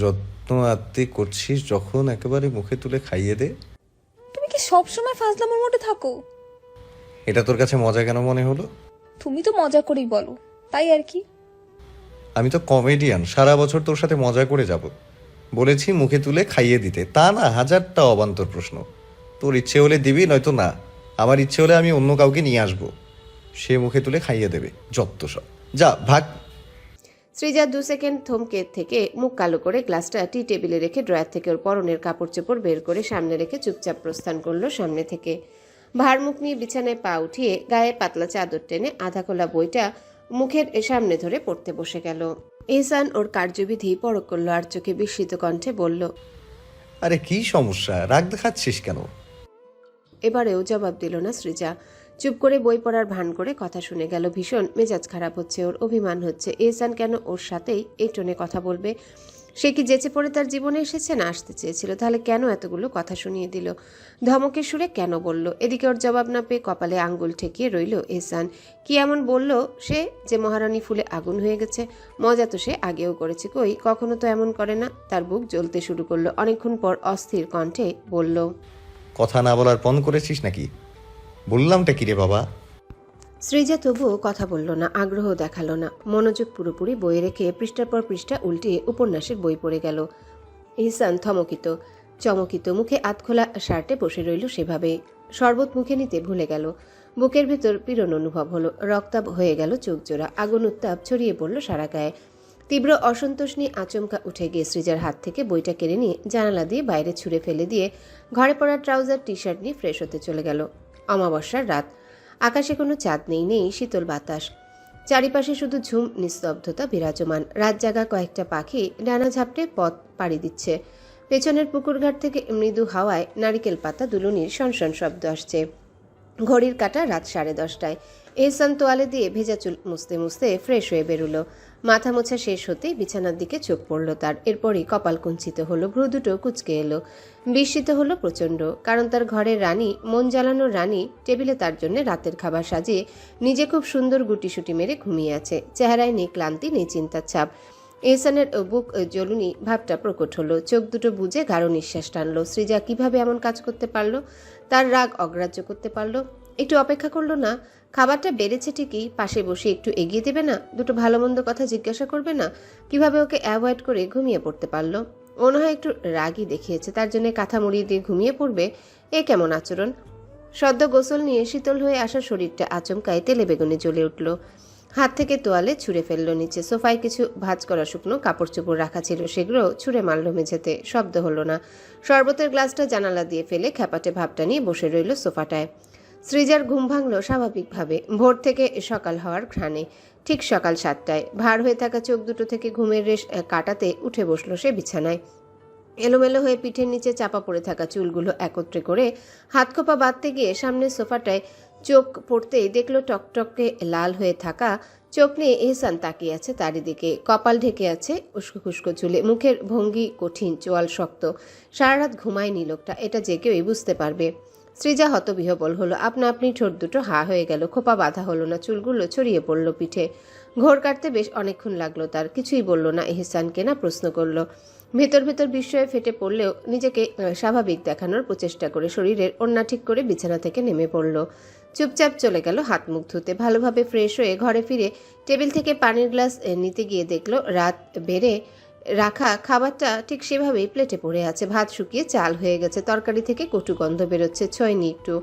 যত্ন আত্মি করছিস যখন একেবারে মুখে তুলে খাইয়ে দে। তুমি কি সবসময় ফাজলামোর মোডে থাকো? এটা তোর কাছে মজা কেন মনে হলো? তুমি তো মজা করেই বলো, তাই আর কি। আমি তো কমেডিয়ান, সারা বছর তোর সাথে মজা করে যাব। বলেছি মুখে তুলে খাইয়ে দিতে, তা না হাজারটা অবান্তর প্রশ্ন। তোর ইচ্ছে হলে দিবি, নয়তো না। আমার ইচ্ছে হলে আমি অন্য কাউকে নিয়ে আসবো, সে মুখে তুলে খাইয়ে দেবে। যত সব, যা ভাগ। সৃজা 2 সেকেন্ড থমকে থেকে মুখ কালো করে গ্লাসটা টি টেবিলে রেখে ড্রয়ার থেকে ওর পরনের কাপড় চোপড় বের করে সামনে রেখে চুপচাপ প্রস্থান করলো সামনে থেকে। ভার মুখ নিয়ে বিছানায় পা উঠিয়ে গায়ে পাতলা চাদর টেনে আধা খোলা বইটা মুখের সামনে ধরে পড়তে বসে গেল। এহসান ওর কার্যবিধি পরখ করলো আর চোখে বিস্মিত কণ্ঠে বলল, আরে কি সমস্যা, রাগ দেখাচ্ছিস কেন? এবারেও জবাব দিল না সৃজা। চুপ করে বই পড়ার ভান করে কথা শুনে গেল। ভীষণ মেজাজ খারাপ হচ্ছে ওর, অভিমান হচ্ছে। এহসান কেন ওর সাথেই এই টোনে কথা বলবে? সে কি যেচে পড়ে তার জীবনে এসেছে, না আসতে চেয়েছিল? তাহলে কেন এতগুলো কথা শুনিয়ে দিল? ধমকের সুরে কেন বলল? এদিকে ওর জবাব না পেয়ে কপালে আঙ্গুল ঠেকিয়ে রইল এহসান। কি এমন বলল সে যে মহারানী ফুলে আগুন হয়ে গেছে? মজা তো সে আগেও করেছে, কই কখনো তো এমন করে না। তার বুক জ্বলতে শুরু করলো। অনেকক্ষণ পর অস্থির কণ্ঠে বলল, কথা না বলার পণ করেছিস নাকি? বললামটা কি রে বাবা? সৃজা তবুও কথা বলল না, আগ্রহ দেখালো না। মনোযোগ পুরোপুরি বইয়ে রেখে পৃষ্ঠার পর পৃষ্ঠা উল্টিয়ে উপন্যাসের বই পড়ে গেল। ইহসান থমকিত চমকিত মুখে আধখোলা শার্টে বসে রইল সেভাবে। শরবত মুখে নিতে ভুলে গেল। বুকের ভেতর পীড়ন অনুভব হলো। রক্তাভ হয়ে গেল চোখ জোড়া। আগুন উত্তাপ ছড়িয়ে পড়ল সারা গায়ে। তীব্র অসন্তোষ নিয়ে আচমকা উঠে গিয়ে সৃজার হাত থেকে বইটা কেড়ে নিয়ে জানালা দিয়ে বাইরে ছুঁড়ে ফেলে দিয়ে ঘরে পড়া ট্রাউজার টি শার্ট নিয়ে ফ্রেশ হতে চলে গেল। অমাবস্যার রাত, আকাশে কোনো চাঁদ নেই, নেই শীতল বাতাস। চারিপাশে শুধু ঝুম নিস্তব্ধতা বিরাজমান। রাত জাগা কয়েকটা পাখি ডানা ঝাপটে পথ পাড়ি দিচ্ছে। পেছনের পুকুরঘাট থেকে মৃদু হাওয়ায় নারিকেল পাতা দুলুনির শনশন শব্দ আসছে। ঘড়ির কাঁটা রাত 10:30টায়। এহসান তোয়ালে দিয়ে ভেজা চুল মুছতে মুছতে ফ্রেশ হয়ে বেরুলো। মাথা মোছা শেষ হতেই বিছানার দিকে চোখ পড়ল তার। এরপরই কপাল কুঞ্চিত হলো, ভ্রু দুটো কুঁচকে এলো। বিস্মিত হলো প্রচণ্ড, কারণ তার ঘরের রানী, মন জ্বালানোর রানী, টেবিলে তার জন্য রাতের খাবার সাজিয়ে নিজে খুব সুন্দর গুটিসুটি মেরে ঘুমিয়ে আছে। চেহারায় নেই ক্লান্তি, নেই চিন্তার ছাপ। এহসানের বুক জ্বলুনি ভাবটা প্রকট হলো। চোখ দুটো বুজে গাঢ় নিঃশ্বাস টানলো। সৃজা কিভাবে এমন কাজ করতে পারলো? তার রাগ অগ্রাহ্য করতে পারলো? একটু অপেক্ষা করলো না? খাবারটা বেড়েছে ঠিকই, পাশে বসে একটু এগিয়ে দেবে না? দুটো ভালো মন্দ কথা জিজ্ঞাসা করবে না? কিভাবে ওকে অ্যাভয়েড করে ঘুমিয়ে পড়তে পারলো? মনে হয় একটু রাগই দেখিয়েছে, তার জন্য কাঁথা মুড়িয়ে দিয়ে ঘুমিয়ে পড়বে? এ কেমন আচরণ? সদ্য গোসল নিয়ে শীতল হয়ে আসা শরীরটা আচমকায় তেলে বেগুনে জ্বলে উঠল। হাত থেকে তোয়ালে ছুঁড়ে ফেললো নিচে। সোফায় কিছু ভাঁজ করা শুকনো কাপড় চোপড় রাখা ছিল, সেগুলো ছুঁড়ে মারল মেঝেতে। শব্দ হলো না। শরবতের গ্লাসটা জানালা দিয়ে ফেলে খ্যাপাটে ভাবটা নিয়ে বসে রইল সোফাটায়। সৃজার ঘুম ভাঙল স্বাভাবিকভাবে, ভোর থেকে সকাল হওয়ার ঘ্রাণে। ঠিক সকাল 7টায় ভার হয়ে থাকা চোখ দুটো থেকে ঘুমের রেশ কাটাতে উঠে বসলো সে বিছানায়। এলোমেলো হয়ে পিঠের নিচে চাপা পড়ে থাকা চুলগুলো একত্রে করে হাতখোপা বাঁধতে গিয়ে সামনের সোফাটায় চোখ পড়তেই দেখলো টকটকে লাল হয়ে থাকা চোখ নিয়ে এহসান তাকিয়ে আছে তারই দিকে। কপাল ঢেকে আছে উস্কো খুস্কো চুলে, মুখের ভঙ্গি কঠিন, চোয়াল শক্ত। সারা রাত ঘুমায়নি লোকটা, এটা যে কেউই বুঝতে পারবে। সৃজা হতবিহবল হলো। আপনা আপনি ঠোঁট দুটো হা হয়ে গেল। খোপা বাঁধা হলো না, চুলগুলো ছড়িয়ে পড়ল পিঠে। ঘোর কাটতে বেশ অনেকক্ষণ লাগলো তার। কিছুই বলল না এহসানকে, না প্রশ্ন করলো। ভেতর ভেতর বিস্ময়ে ফেটে পড়লেও নিজেকে স্বাভাবিক দেখানোর প্রচেষ্টা করে শরীরের ওড়না ঠিক করে বিছানা থেকে নেমে পড়ল। চুপচাপ চলে গেল হাত মুখ ধুতে। ভালোভাবে ফ্রেশ হয়ে ঘরে ফিরে টেবিল থেকে পানির গ্লাস নিতে গিয়ে দেখলো রাত বেড়ে রাখা খাবারটা ঠিক সেভাবেই প্লেটে পড়ে আছে। ভাত শুকিয়ে চাল হয়ে গেছে, তরকারি থেকে কটু গন্ধ বেরোচ্ছে, ছোঁয়নি একটু।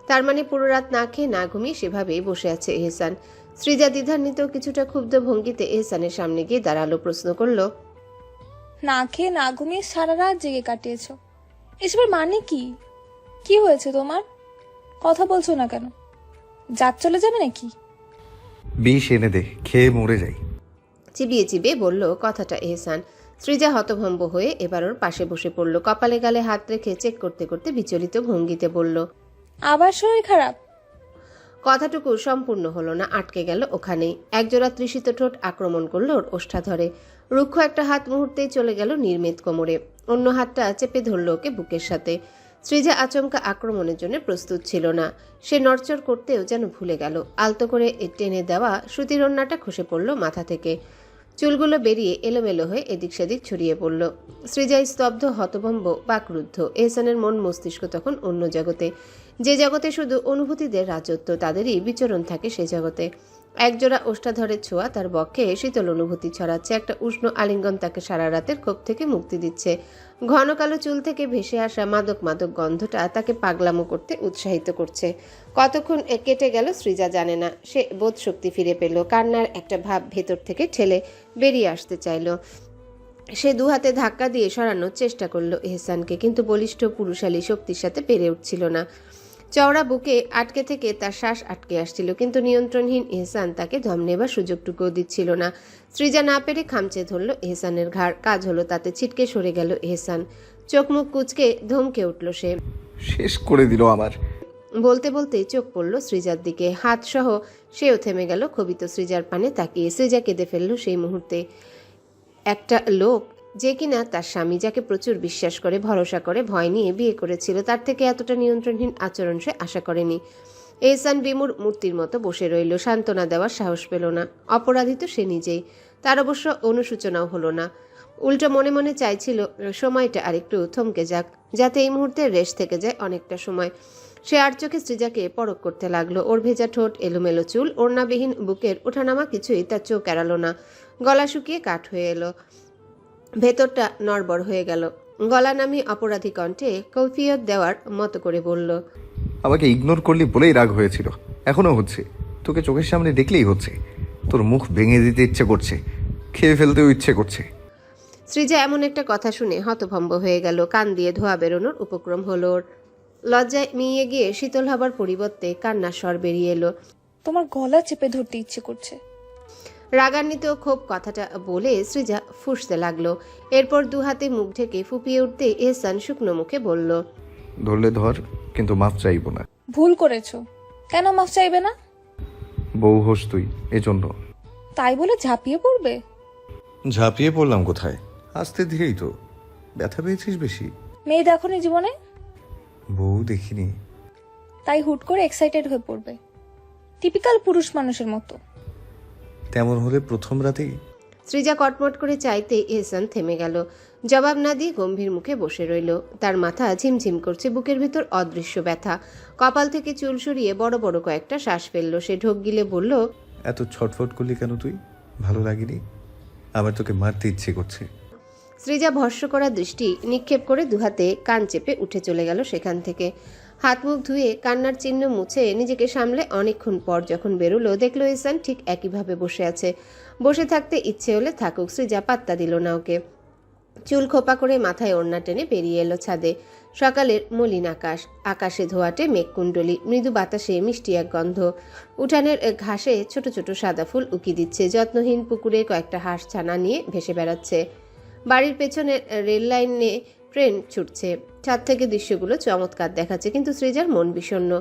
তার মানে পুরো রাত না খেয়ে না ঘুমিয়ে সেভাবেই বসে আছে এহসান। সৃজা দ্বিধান্বিত কিছুটা ক্ষুব্ধ ভঙ্গিতে এহসানের সামনে গিয়ে দাঁড়ালো, প্রশ্ন করলো, না খেয়ে না ঘুমিয়ে সারা রাত জেগে কাটিয়েছ, এসবের মানে কি? কি হয়েছে তোমার? কথা বলছো না কেন? জাত চলে যাবে নাকি? বিষ এনে দে, খেয়ে মরে যাই। চিবিয়ে চিবিয়ে বলল কথাটা এহসান। সৃজা হতভম্ব হয়ে এবার ওর পাশে বসে পড়ল। কপালে গালে হাত রেখে চেক করতে করতে বিচলিত ভঙ্গিতে বলল, আবার শরীর খারাপ? কথাটুকু সম্পূর্ণ হলো না, আটকে গেল ওখানেই। একজোড়া তৃষিত ঠোঁট আক্রমণ করলো ওর ওষ্ঠাধরে। রুক্ষ একটা হাত মুহূর্তেই চলে গেল নির্মেদ কোমরে। অন্য হাতটা চেপে ধরল ওকে বুকের সাথে। সৃজা আচমকা আক্রমণের জন্য প্রস্তুত ছিল না। সে নড়চড় করতেও যেন ভুলে গেল। আলতো করে টেনে দেওয়া সুতির ওড়নাটা খসে পড়ল মাথা থেকে। চুলগুলো বেরিয়ে এলোমেলো হয়ে এদিক সেদিক ছড়িয়ে পড়ল। সৃজা স্তব্ধ, হতভম্ব, বাকরুদ্ধ। এহসানের মন মস্তিষ্ক তখন অন্য জগতে, যে জগতে শুধু অনুভূতিদের রাজত্ব, তাদেরই বিচরণ থাকে সে জগতে। একজোড়া ওষ্ঠাধরের ছোঁয়া তার বক্ষে শীতল অনুভূতি ছড়াচ্ছে। একটা উষ্ণ আলিঙ্গন তাকে সারা রাতের ক্ষোভ থেকে মুক্তি দিচ্ছে। ঘন কালো চুল থেকে ভেসে আসা মাদক মাদক গন্ধটা তাকে পাগলামো করতে উৎসাহিত করছে। কতক্ষণ কেটে গেল সৃজা জানে না। সে বোধ শক্তি ফিরে পেল। কান্নার একটা ভাব ভেতর থেকে ঠেলে বেরিয়ে আসতে চাইল। সে দুহাতে ধাক্কা দিয়ে সরানোর চেষ্টা করলো এহসানকে, কিন্তু বলিষ্ঠ পুরুষালী শক্তির সাথে পেরে উঠছিল না। চওড়া বুকে আটকে থেকে তার শ্বাস আটকে আসছিল, কিন্তু নিয়ন্ত্রণহীন এহসান তাকে দম নেবার সুযোগটুকুও দিচ্ছিল না। সৃজা না পেরে খামচে ধরল এহসানের ঘাড়। কাজ হলো তাতে, ছিটকে সরে গেল এহসান। চোখ মুখ কুচকে ধমকে উঠল সে। শেষ করে দিল আমার। বলতে বলতে চোখ পড়ল সৃজার দিকে। হাত সহ সেও থেমে গেল ক্ষোভিত সৃজার পানে তাকিয়ে। সৃজা কেঁদে ফেলল সেই মুহূর্তে। একটা লোক যে কিনা তার স্বামী, যাকে প্রচুর বিশ্বাস করে, ভরসা করে, ভয় নিয়ে বিয়ে করেছিল, তার থেকে এতটা নিয়ন্ত্রণহীন আচরণ সে আশা করেনি। এহসান বিমূর মূর্তির মতো বসে রইল। সান্ত্বনা দেওয়ার সাহস পেল না। অপরাধী তো সে নিজেই। তার অবশ্য অনুশোচনাও হলো না। উল্টো মনে মনে চাইছিল সময়টা আরেকটু থমকে যাক, যাতে এই মুহূর্তে রেশ থেকে যায় অনেকটা সময়। সে আর চোখে সৃজাকে পরখ করতে লাগলো। ওর ভেজা ঠোঁট, এলোমেলো চুল, ওড়নাবিহীন বুকের ওঠানামা কিছুই তার চোখ এড়ালো না। গলা শুকিয়ে কাঠ হয়ে এলো। ভেতরটা নড়বড় হয়ে গেল। গলা নামিয়ে অপরাধী কণ্ঠে কৈফিয়ত দেওয়ার মতো করে বলল, আমাকে ইগনোর করলি বলেই রাগ হয়েছিল, এখনো হচ্ছে। তোকে চোখের সামনে দেখলেই হচ্ছে। তোর মুখ ভেঙে দিতে ইচ্ছে করছে, খেয়ে ফেলতেও ইচ্ছে করছে। সৃজা এমন একটা কথা শুনে হতভম্ব হয়ে গেল। কান দিয়ে ধোঁয়া বেরোনোর উপক্রম হলো ওর। লজ্জায় মিইয়ে গিয়ে শীতল হবার পরিবর্তে কান্নার স্বর বেরিয়ে এলো। তোমার গলা চেপে ধরতে ইচ্ছে করছে। রাগান্বিত ক্ষোভ কথাটা বলে সৃজা ফুঁসতে লাগলো। এরপর দুহাতে মুখ ঢেকে ফুপিয়ে উঠতে এহসান শুকনো মুখে বলল, ধরলে ধর, কিন্তু মাপ চাইব না। ভুল করেছো। কেন মাফ চাইবে না? বউ হোস তুই, এজন্য। তাই বলে ঝাঁপিয়ে পড়বে? ঝাঁপিয়ে পড়লাম কোথায়? আস্তে ধীরেই তো। ব্যথা পেয়েছিস বেশি? মেয়ে দেখোনি জীবনে, বউ দেখিনি। তাই হুট করে এক্সাইটেড হয়ে পড়বে, টিপিক্যাল পুরুষ মানুষের মতো। তেমন হলে প্রথম রাতেই। সৃজা কটমট করে চাইতে এহসান থেমে গেল। জবাব না দিয়ে গম্ভীর মুখে বসে রইল। তার মাথা ঝিমঝিম করছে, বুকের ভিতর অদৃশ্য ব্যথা। কপাল থেকে চুল সরিয়ে বড় বড় কয়েকটা শ্বাস ফেলল সে। ঢোক গিলে বলল, এত ছটফট করলি কেন তুই? ভালো লাগেনি? আমার তোকে মারতে ইচ্ছে করছে। সৃজা ভস্ম করা দৃষ্টি নিক্ষেপ করে দুহাতে কান চেপে উঠে চলে গেল সেখান থেকে। হাত মুখ ধুয়ে কান্নার চিহ্ন মুছে নিজেকে সামলে অনেকক্ষণ পর যখন বেরোলো, দেখলো এহসান ঠিক একইভাবে বসে আছে। বসে থাকতে ইচ্ছে হলে থাকুক, সৃজা পাত্তা দিল না ওকে। চুল খোপা করে মাথায় ওড়না টেনে বেরিয়ে এলো ছাদে। সকালের মলিন আকাশ, আকাশে ধোয়াটে মেঘকুণ্ডলী, মৃদু বাতাসে মিষ্টি এক গন্ধ। উঠানের ঘাসে ছোট ছোট সাদা ফুল উকি দিচ্ছে। যত্নহীন পুকুরে কয়েকটা হাঁস ছানা নিয়ে ভেসে বেড়াচ্ছে। বাড়ির পেছনে রেল লাইনে ট্রেন ছুটছে। ছাদ থেকে দৃশ্যগুলো চমৎকার দেখাচ্ছে, কিন্তু সৃজার মন বিষণ্ণ।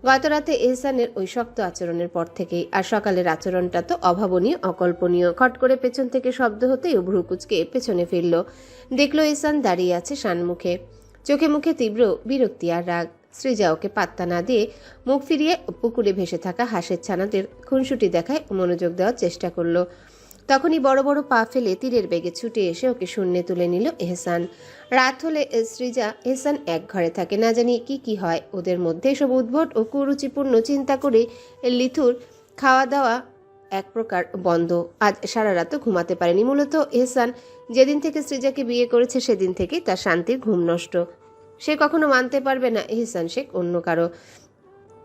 গতরাতে এহসানের ওই শক্ত আচরণের পর থেকেই। আর সকালের আচরণটা তো অভাবনীয়, অকল্পনীয়। খট করে পেছন থেকে শব্দ হতেই ভ্রু কুচকে পেছনে ফিরল। দেখলো এহসান দাঁড়িয়ে আছে শানমুখে, চোখে মুখে তীব্র বিরক্তি আর রাগ। সৃজা ওকে পাত্তা না দিয়ে মুখ ফিরিয়ে পুকুরে ভেসে থাকা হাঁসের ছানাদের খুনসুটি দেখায় মনোযোগ দেওয়ার চেষ্টা করলো। তখনই বড় বড় পা ফেলে তীরের বেগে ছুটে এসে ওকে শূন্যে তুলে নিল এহসান। রাত হলে সৃজা এহসান এক ঘরে থাকে। না জানি কি কি হয় ওদের মধ্যে। সব উদ্ভট ও কুরুচিপূর্ণ চিন্তা করে লিথুর খাওয়া দাওয়া এক প্রকার বন্ধ। আজ সারা রাতও ঘুমাতে পারেনি। মূলত এহসান যেদিন থেকে সৃজাকে বিয়ে করেছে সেদিন থেকেই তার শান্তির ঘুম নষ্ট। সে কখনো মানতে পারবে না এহসান শেখ অন্য কারো।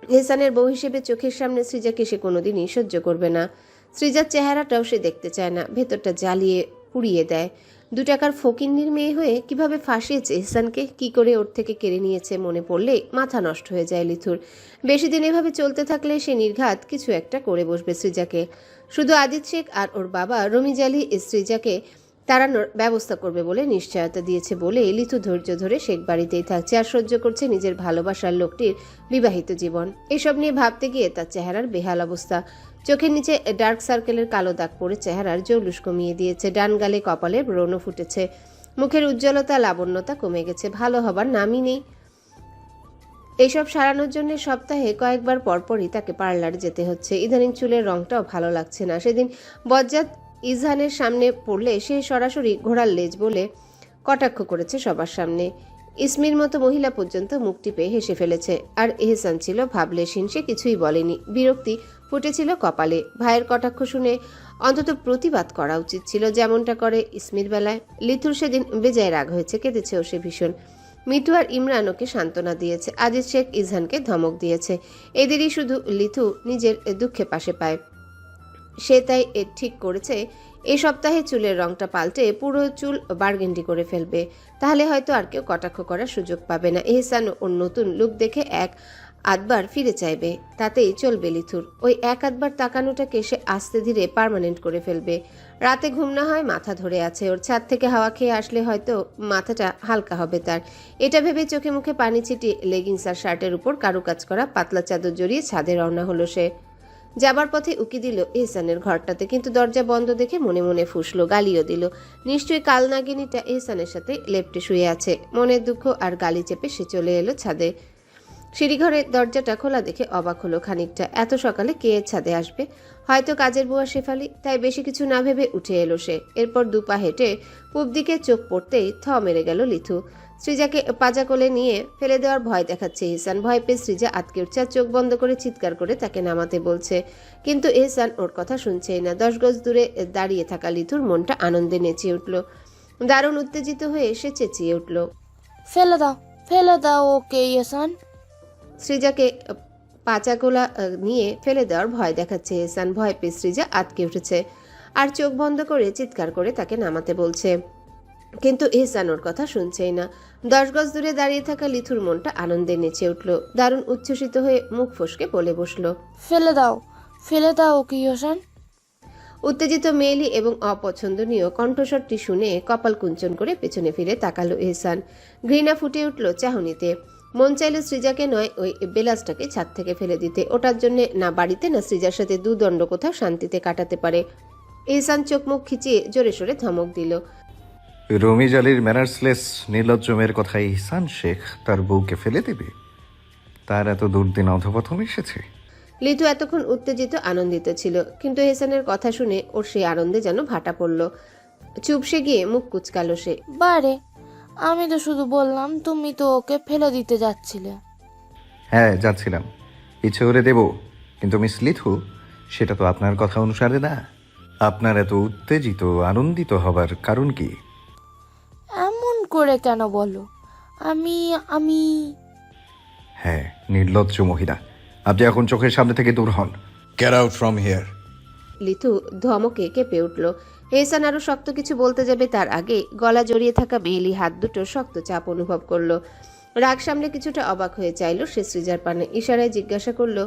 এহসানের বউ হিসেবে চোখের সামনে সৃজাকে সে কোনোদিনই সহ্য করবে না। সৃজার চেহারাটাও সে দেখতে চায় না। ভেতরটা জ্বালিয়ে পুড়িয়ে দেয়। 2 টাকার ফকিন্নির মেয়ে হয়ে কিভাবে ফাঁসিয়েছে এহসানকে, কি করে ওর থেকে কেড়ে নিয়েছে মনে পড়লে মাথা নষ্ট হয়ে যায় লিথুর। বেশি দিন এভাবে চলতে থাকলে সে নির্ঘাত কিছু একটা করে বসবে সৃজাকে। শুধু আজিজ শেখ আর ওর বাবা রমিজ আলী সৃজাকে তাড়ানোর ব্যবস্থা করবে বলে নিশ্চয়তা দিয়েছে বলে লিথু ধৈর্য ধরে শেখ বাড়িতেই থাকছে আর সহ্য করছে নিজের ভালোবাসার লোকটির বিবাহিত জীবন। এসব নিয়ে ভাবতে গিয়ে তার চেহারার বেহাল অবস্থা। চোখের নিচে ডার্ক সার্কেলের কালো দাগ পড়ে চেহারার জৌলুস কমিয়ে দিয়েছে। ডান গালে কপালে ব্রণ ফুটেছে। মুখের উজ্জ্বলতা লাবণ্যতা কমে গেছে। ভালো হবার নামই নেই। এইসব সারানোর জন্য সপ্তাহে কয়েকবার পরপরই তাকে পার্লারে যেতে হচ্ছে। ইদানিং চুলের রংটাও ভালো লাগছে না। সেদিন বজ্জাত ইজহানের সামনে পড়লে সে সরাসরি ঘোড়ার লেজ বলে কটাক্ষ করেছে সবার সামনে। ইসমির মতো মহিলা পর্যন্ত মুখ টিপে হেসে ফেলেছে। আর এহসান ছিল ভাবলেশহীন, সে কিছুই বলেনি। বিরক্তি ফুটেছিল কপালে। ভাইয়ের কটাক্ষ শুনে অন্তত প্রতিবাদ করা উচিত ছিল, যেমনটা করে ইসমির বেলায়। লিথুর সেদিন বেজায় রাগ হয়েছে, কেঁদেছেও সে ভীষণ। মিতু আর ইমরান ওকে সান্ত্বনা দিয়েছে। আজিজ শেখ ইজহানকে ধমক দিয়েছে। এদেরই শুধু লিথু নিজের দুঃখে পাশে পায়। সে তাই ঠিক করেছে এই সপ্তাহে চুলের রংটা পাল্টে পুরো চুল বার্গেন্ডি করে ফেলবে। তাহলে হয়তো আর কেউ কটাক্ষ করার সুযোগ পাবে না। এহসান ওর নতুন লুক দেখে এক আধবার ফিরে চাইবে, তাতেই চলবে লিথুর। ওই এক আধবার তাকানোটাকে সে আস্তে ধীরে পার্মানেন্ট করে ফেলবে। রাতে ঘুম না হয়, মাথা ধরে আছে ওর। ছাদ থেকে হাওয়া খেয়ে আসলে হয়তো মাথাটা হালকা হবে তার। এটা ভেবে চোখে মুখে পানি ছিটিয়ে লেগিংস আর শার্টের উপর কারুকাজ করা পাতলা চাদর জড়িয়ে ছাদে রওনা হলো সে। যাবার পথে উকি দিল এহসানের ঘরটাতে, কিন্তু দরজা বন্ধ দেখে মনে মনে ফুসলো, গালিও দিল। নিশ্চয়ই কাল নাগিনীটা এহসানের সাথে লেপ্টে শুয়ে আছে। মনের দুঃখ আর গালি চেপে সে চলে এলো ছাদে। সিঁড়িঘরের দরজাটা খোলা দেখে অবাক হলো খানিকটা। এত সকালে কে ছাদে আসবে? হয়তো কাজের বুয়া শেফালি। তাই বেশি কিছু না ভেবে উঠে এলো সে। এরপর দুপা হেঁটে পূব দিকে চোখ পড়তেই থ মেরে গেল লিথু। সৃজাকে পাজা কোলে নিয়ে ফেলে দেওয়ার ভয় দেখাচ্ছে এহসান। ভয় পেয়ে সৃজা আটকে উঠছে আর চোখ বন্ধ করে চিৎকার করে তাকে নামাতে বলছে। কিন্তু এহসান ওর কথা শুনছেই না। 10 গজ দূরে দাঁড়িয়ে থাকা লিথুর মনটা আনন্দে নেচে উঠল। দারুণ উত্তেজিত হয়ে সে চেঁচিয়ে উঠল, ফেলে দাও ওকে ইহসান। সৃজাকে পাচাগোলা নিয়ে ফেলে দেওয়ার ভয় দেখাচ্ছে এহসান। ভয় পেয়ে সৃজা আটকে উঠেছে আর চোখ বন্ধ করে চিৎকার করে তাকে নামাতে বলছে। কিন্তু এহসান ওর কথা শুনছেই না। 10 গজ দূরে দাঁড়িয়ে থাকা লিথুর মনটা আনন্দে নেচে উঠল। দারুণ উচ্ছ্বসিত হয়ে মুখ ফসকে বলে বসলো, ফেলে দাও ওকে ইহসান। উত্তেজিত মেয়েলি এবং অপছন্দনীয় কণ্ঠস্বরটি শুনে কপাল কুঞ্চন করে পেছনে ফিরে তাকালো এহসান। ঘৃণা ফুটে উঠল চাহনিতে। মন চাইল সৃজাকে নয়, ওই বেলাসটাকে ছাদ থেকে ফেলে দিতে। ওটার জন্য না বাড়িতে না সৃজার সাথে দুদণ্ড কোথাও শান্তিতে কাটাতে পারে। এহসান চোখ মুখ খিচিয়ে জোরে সোরে ধমক দিল, রমিজ আলীর ম্যানার্সলেস নির্লজ্জ মেয়ের কথা ইহসান শেখ তার বউকে ফেলে দেবে? তার এত দুর্দিন অধপতন এসেছে? লিথু এতক্ষণ উত্তেজিত আনন্দিত ছিল, কিন্তু এহসানের কথা শুনে ওর সেই আনন্দে যেন ভাটা পড়ল। চুপসে গিয়ে মুখ কুচকালো সে। বারে, আমি তো শুধু বললাম, তুমি তো ওকে ফেলে দিতে যাচ্ছিলে। হ্যাঁ, যাচ্ছিলাম, ইচ্ছে করে দেব, কিন্তু মিস লিথু, সেটা তো আপনার কথা অনুসারে না। আপনার এত উত্তেজিত আনন্দিত হবার কারণ কি? এমন করে কেন বলো? আমি হ্যাঁ, নির্লজ্জ মহিলা, আপনি এখন চোখের সামনে থেকে দূর হন। Get out from here. Litho ধমকে কেঁপে উঠল। এহসান আরো শক্ত কিছু বলতে যাবে তার আগে গলা জড়িয়ে থাকা বেলি হাত দুটো শক্ত চাপ অনুভব করলো। রাগ সামলে কিছুটা অবাক হয়ে চাইল সে সৃজার পানে। ইশারায় জিজ্ঞাসা করলো,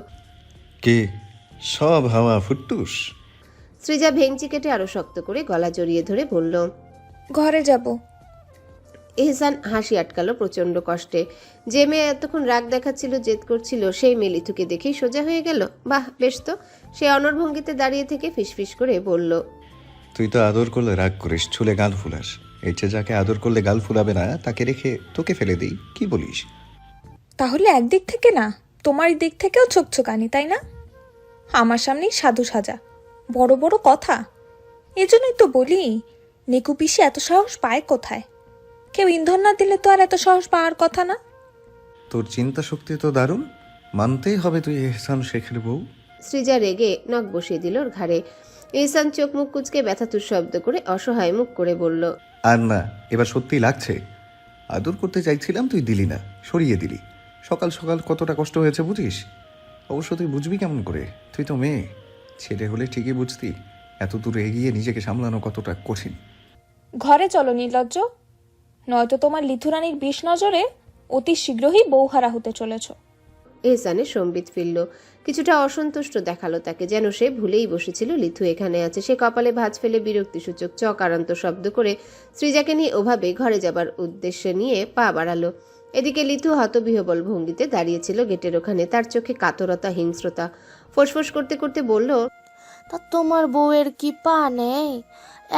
কি সব হাওয়া ফুটুস? সৃজা ভেঙচি কেটে আরো শক্ত করে গলা জড়িয়ে ধরে বলল, ঘরে যাব। এহসান হাসি আটকালো প্রচন্ড কষ্টে। যে মেয়ে এতক্ষণ রাগ দেখাচ্ছিল, জেদ করছিল, সেই মেয়ে লিথুকে দেখেই সোজা হয়ে গেল। বাহ, বেশ তো। সে অনড়ভঙ্গিতে দাঁড়িয়ে থেকে ফিসফিস করে বলল, তুই তো আদর করলে রাগ করিস, ছুলে গাল ফুলাস। এর চেয়ে যাকে আদর করলে গাল ফুলাবে না তাকে রেখে তোকে ফেলে দিই, কি বলিস? তাহলে একদিক থেকে না, তোমার দিক থেকেও ছোকছোকানি, তাই না? আমার সামনেই সাধু সাজা, বড় বড় কথা। এজন্যই তো বলি, নিকু পিসি এত সাহস পায় কোথায়? কেউ ইন্ধন না দিলে তো আর এত সাহস পাওয়ার কথা না। তোর চিন্তা শক্তি তো দারুণ, মানতেই হবে তুই এহসান শেখের বউ। সৃজা রেগে নখ বসিয়ে দিল ওর ঘাড়ে। এহসান চোখ মুখ কুচকে ব্যথাতুর শব্দ করে অসহায় মুখ করে বলল, আর না, এবার সত্যিই লাগছে। আদর করতে চাইছিলাম, তুই দিলি না, সরিয়ে দিলি। সকাল সকাল কতটা কষ্ট হয়েছে বুঝিস? অবশ্য তুই বুঝবি কেমন করে? তুই তো মেয়ে, ছেলে হলে ঠিকই বুঝতি এত দূরে এগিয়ে নিজেকে সামলানো কতটা কঠিন। ঘরে চলো নির্লজ্জ, নয়তো তোমার লিথুরানির বিষ নজরে অতি শীঘ্রই বউহারা হতে চলেছ। এহসানের সম্বিত ফিরল। কিছুটা অসন্তুষ্ট দেখালো তাকে, যেন সে ভুলেই বসেছিল লিথু এখানে আছে। সে কপালে ভাঁজ ফেলে বিরক্তিসূচক চকারান্ত শব্দ করে সৃজাকে নিয়ে ওভাবে ঘরে যাবার উদ্দেশ্য নিয়ে পা বাড়ালো। এদিকে লিথু হতবিহবল ভঙ্গিতে দাঁড়িয়েছিল গেটের ওখানে, তার চোখে কাতরতা, হিংস্রতা। ফোঁসফোঁস করতে করতে বলল, তা তোমার বউয়ের কি পা নেই?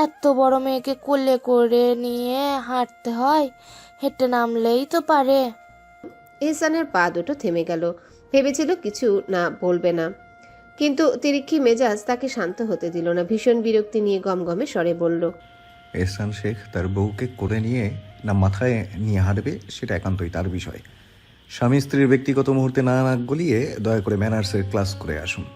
এত বড় মেয়েকে কোলে করে নিয়ে হাঁটতে হয়, হেঁটে নামলেই তো পারে। এহসানের পা দুটো থেমে গেল। ভেবেছিল কিছু না বলবে না, কিন্তু তিরিক্ষি মেজাজ তাকে শান্ত হতে দিল না। ভীষণ বিরক্তি নিয়ে গমগমে স্বরে বলল, এহসান শেখ তার বউকে কোলে নিয়ে না মাথায় নিয়ে হাঁটবে সেটা একান্তই তার বিষয়। স্বামী স্ত্রীর ব্যক্তিগত মুহূর্তে না নাক গলিয়ে দয়া করে ম্যানার্সের ক্লাস করে আসুন।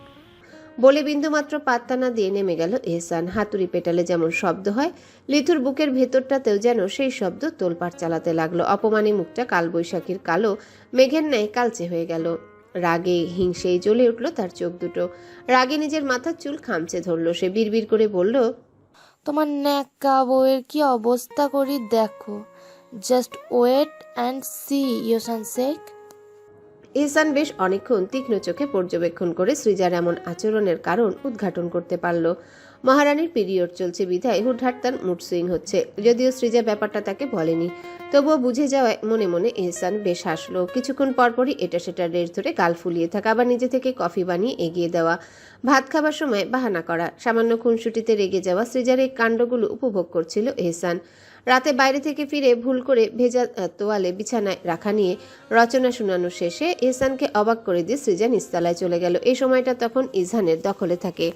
বলে বিন্দুমাত্র পাত্তা না দিয়ে নেমে গেল এহসান। হাতুড়ি পেটালে যেমন শব্দ হয়, লিথুর বুকের ভেতরটাতেও যেন সেই শব্দ তোলপাড় চালাতে লাগলো। অপমানী মুখটা কালবৈশাখীর কালো মেঘের ন্যায় কালচে হয়ে গেল। রাগে হিংসেই জ্বলে উঠল তার চোখ দুটো। রাগে নিজের মাথার চুল খামচে ধরল। সে বিড়বিড় করে বলল, তোমার ন্যাকা বউয়ের কি অবস্থা করি দেখো। Just wait and see Ehsan Sheikh. Ehsan বেশ অনেকক্ষণ তীক্ষ্ণ চোখে পর্যবেক্ষণ করে সৃজার এমন আচরণের কারণ উদ্ঘাটন করতে পারল। মহারানীর পিরিয়ড চলছে বিধায় হুটহাট তার মুড সুইং হচ্ছে। যদিও সৃজা ব্যাপারটা তাকে বলেনি, তবুও বুঝে যাওয়ায় মনে মনে এহসান বেশ হাসলো। কিছুক্ষণ পরপরই এটা সেটা রেড় ধরে গাল ফুলিয়ে থাকা, আবার নিজে থেকে কফি বানিয়ে এগিয়ে দেওয়া, ভাত খাবার সময় বাহানা করা, সামান্য খুনসুটিতে রেগে যাওয়া, সৃজার এই কাণ্ডগুলো উপভোগ করছিল এহসান। রাতে বাইরে থেকে ফিরে ভুল করে ভেজা তোয়ালে বিছানায় রাখা নিয়ে রচনা শোনানো শেষে এহসানকে অবাক করে দিয়ে সৃজা নিস্তালায় চলে গেল। এই সময়টা তখন ইজহানের দখলে থাকে।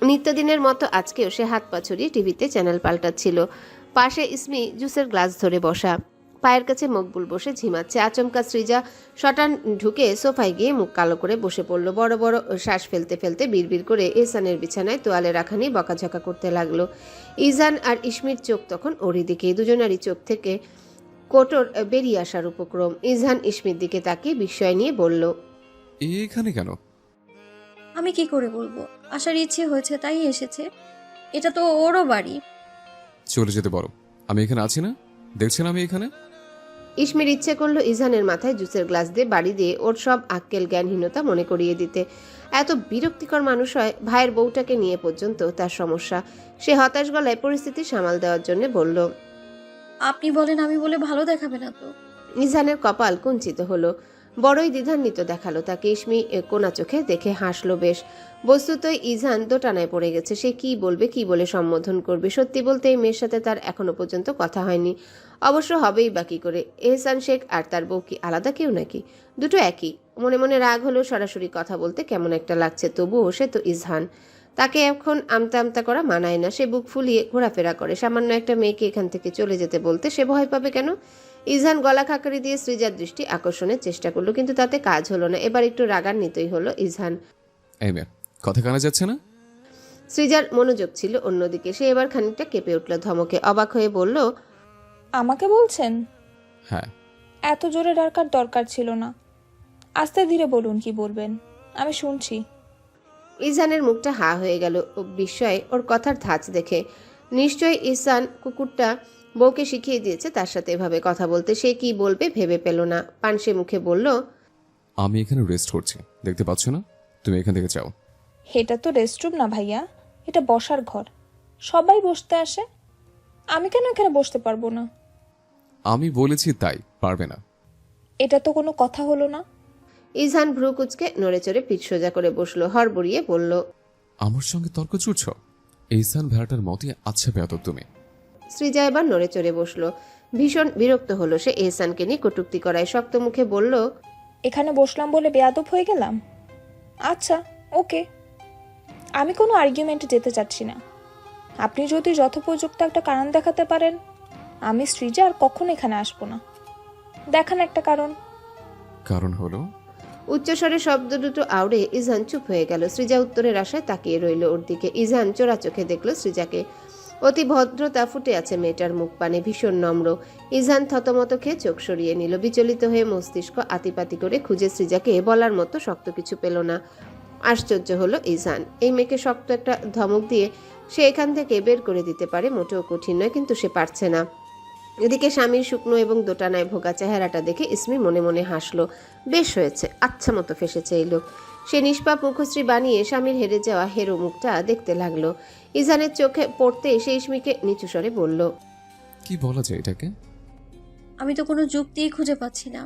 নিত্যদিনের মতো আজকেও সে হাত পা ছড়িয়ে টিভিতে চ্যানেল পাল্টাচ্ছিল। পাশে ইসমি জুসের গ্লাস ধরে বসা, পায়ের কাছে মকবুল বসে ঝিমাচ্ছে। আচমকা সৃজা শটান ঢুকে সোফায় গিয়ে মুখ কালো করে বসে পড়ল। বড় বড় শ্বাস ফেলতে ফেলতে বিড়বিড় করে এহসানের বিছানায় তোয়ালে রাখা নিয়ে বকাঝকা করতে লাগলো। ইজান আর ইসমির চোখ তখন ওরই দিকে। দুজনারই চোখ থেকে কোটর বেরিয়ে আসার উপক্রম। ইজহান ইসমির দিকে তাকিয়ে বিস্ময় নিয়ে বলল, এখানে কেন? আমি কি করে বলবো, আসার ইচ্ছে হয়েছে তাই এসেছে। এটা তো ওরও বাড়ি। চলে যেতে বলো, আমি এখানে আছি না? দেখছেন আমি এখানে। ইসমির ইচ্ছে করলো ইজহানের মাথায় জুসের গ্লাস দিয়ে বাড়ি দিয়ে ওর সব আক্কেল জ্ঞানহীনতা মনে করিয়ে দিতে। এত বিরক্তিকর মানুষ হয়, ভাইয়ের বউটাকে নিয়ে পর্যন্ত তার সমস্যা। সে হতাশ গলায় পরিস্থিতি সামাল দেওয়ার জন্য বলল, আপনি বলেন, আমি বলে ভালো দেখাবে না তো। ইজহানের কপাল কুঞ্চিত হলো। বড়ই দ্বিধান্বিত দেখালো তাকে। ইসমি কোনা চোখে দেখে হাসলো বেশ। বস্তুতই ইজহান দোটানায় পড়ে গেছে। সে কি বলবে, কি বলে সম্বোধন করবে। সত্যি বলতে এই মেয়ের সাথে তার এখনো পর্যন্ত কথা হয়নি। অবশ্য হবেই বা কি করে। এহসান শেখ আর তার বউ কি আলাদা কেউ নাকি? দুটো একই। মনে মনে রাগ হলেও সরাসরি কথা বলতে কেমন একটা লাগছে। তবুও সে তো ইজহান, তাকে এখন আমতা আমতা করা মানায় না। সে বুক ফুলিয়ে ঘোরাফেরা করে। সামান্য একটা মেয়েকে এখান থেকে চলে যেতে বলতে সে ভয় পাবে কেন? ইজহান গলা খাকারি দিয়ে সৃজার দৃষ্টি আকর্ষণের চেষ্টা করলো, কিন্তু তাতে কাজ হলো না। এবার একটু রাগান্বিতই হলো ইজহান। এই মেয়ে, কথা কানা যাচ্ছে না? সৃজার মনোযোগ ছিল অন্যদিকে। সে এবার খানিকটা কেঁপে উঠল ধমকে। অবাক হয়ে বলল, আমাকে বলছেন? হ্যাঁ। এত জোরে ডাকার দরকার ছিল না। আস্তে ধীরে বলুন কি বলবেন, আমি শুনছি। ইজহানের মুখটা হা হয়ে গেল বিস্ময়ে ওর কথার ধাঁচ দেখে। নিশ্চয়ই ইহসান কুকুরটা বউকে শিখিয়ে দিয়েছে তার সাথে এভাবে কথা বলতে। সে কি বলবে ভেবে পেল না। পানসে মুখে বলল, আমি এখানে রেস্ট করছি, দেখতে পাচ্ছ না? তুমি এখান থেকে যাও। এটা তো রেস্টরুম না ভাইয়া, এটা বসার ঘর। সবাই বসতে আসে, আমি কেন এখানে বসতে পারবো না? আমি বলেছি তাই, পারবে না। এটা তো কোনো কথা হলো না। ইজহান ভ্রু কুচকে নড়ে চড়ে পিঠ সোজা করে বসলো। হড়বড়িয়ে বলল, আমার সঙ্গে তর্ক জুড়ছ? এইসান ভেড়াটার মতে আচ্ছা বেয়াদব তুমি। সৃজা এবার নড়ে চড়ে বসলো। ভীষণ বিরক্ত হলো সে এহসানকে নিয়ে কটূক্তি করায়। শক্ত মুখে বলল, এখানে বসলাম বলে বেয়াদব হয়ে গেলাম? আচ্ছা, ওকে, আমি কোনো আর্গুমেন্টে যেতে চাচ্ছি না। আপনি যদি যথোপযুক্ত একটা কারণ দেখাতে পারেন, আমি সৃজা আর কখনো এখানে আসবো না। দেখান একটা কারণ। কারণ হলো? উচ্চস্বরে শব্দ দুটো আউড়ে ইজহান চুপ হয়ে গেল। সৃজা উত্তরের আশায় তাকিয়ে রইল ওর দিকে। ইজহান চোরা চোখে দেখলো সৃজাকে। অতি ভদ্রতা ফুটে আছে মেয়েটার মুখ পানে, ভীষণ নম্র। ইজহান থতমত খেয়ে চোখ সরিয়ে নিল। বিচলিত হয়ে মস্তিষ্ক আতিপাতি করে খুঁজে সৃজাকে বলার মতো শক্ত কিছু পেল না। আশ্চর্য হলো ইজহান। এই মেয়েকে শক্ত একটা ধমক দিয়ে সে এখান থেকে বের করে দিতে পারে, মোটেও কঠিন নয়, কিন্তু সে পারছে না। এদিকে স্বামীর শুকনো এবং দোটানায় ভোগা চেহারাটা দেখে ইসমি মনে মনে হাসলো। বেশ হয়েছে, আচ্ছা মতো ফেসেছে এই লোক। সে নিষ্পাপ মুখশ্রী বানিয়ে স্বামীর হেরে যাওয়া হেরো মুখটা দেখতে লাগলো। ইজহানের চোখে পড়তে সে ইসমিকে নিচু স্বরে বলল, কি বলা যায় এটাকে? আমি তো কোনো যুক্তিই খুঁজে পাচ্ছি না।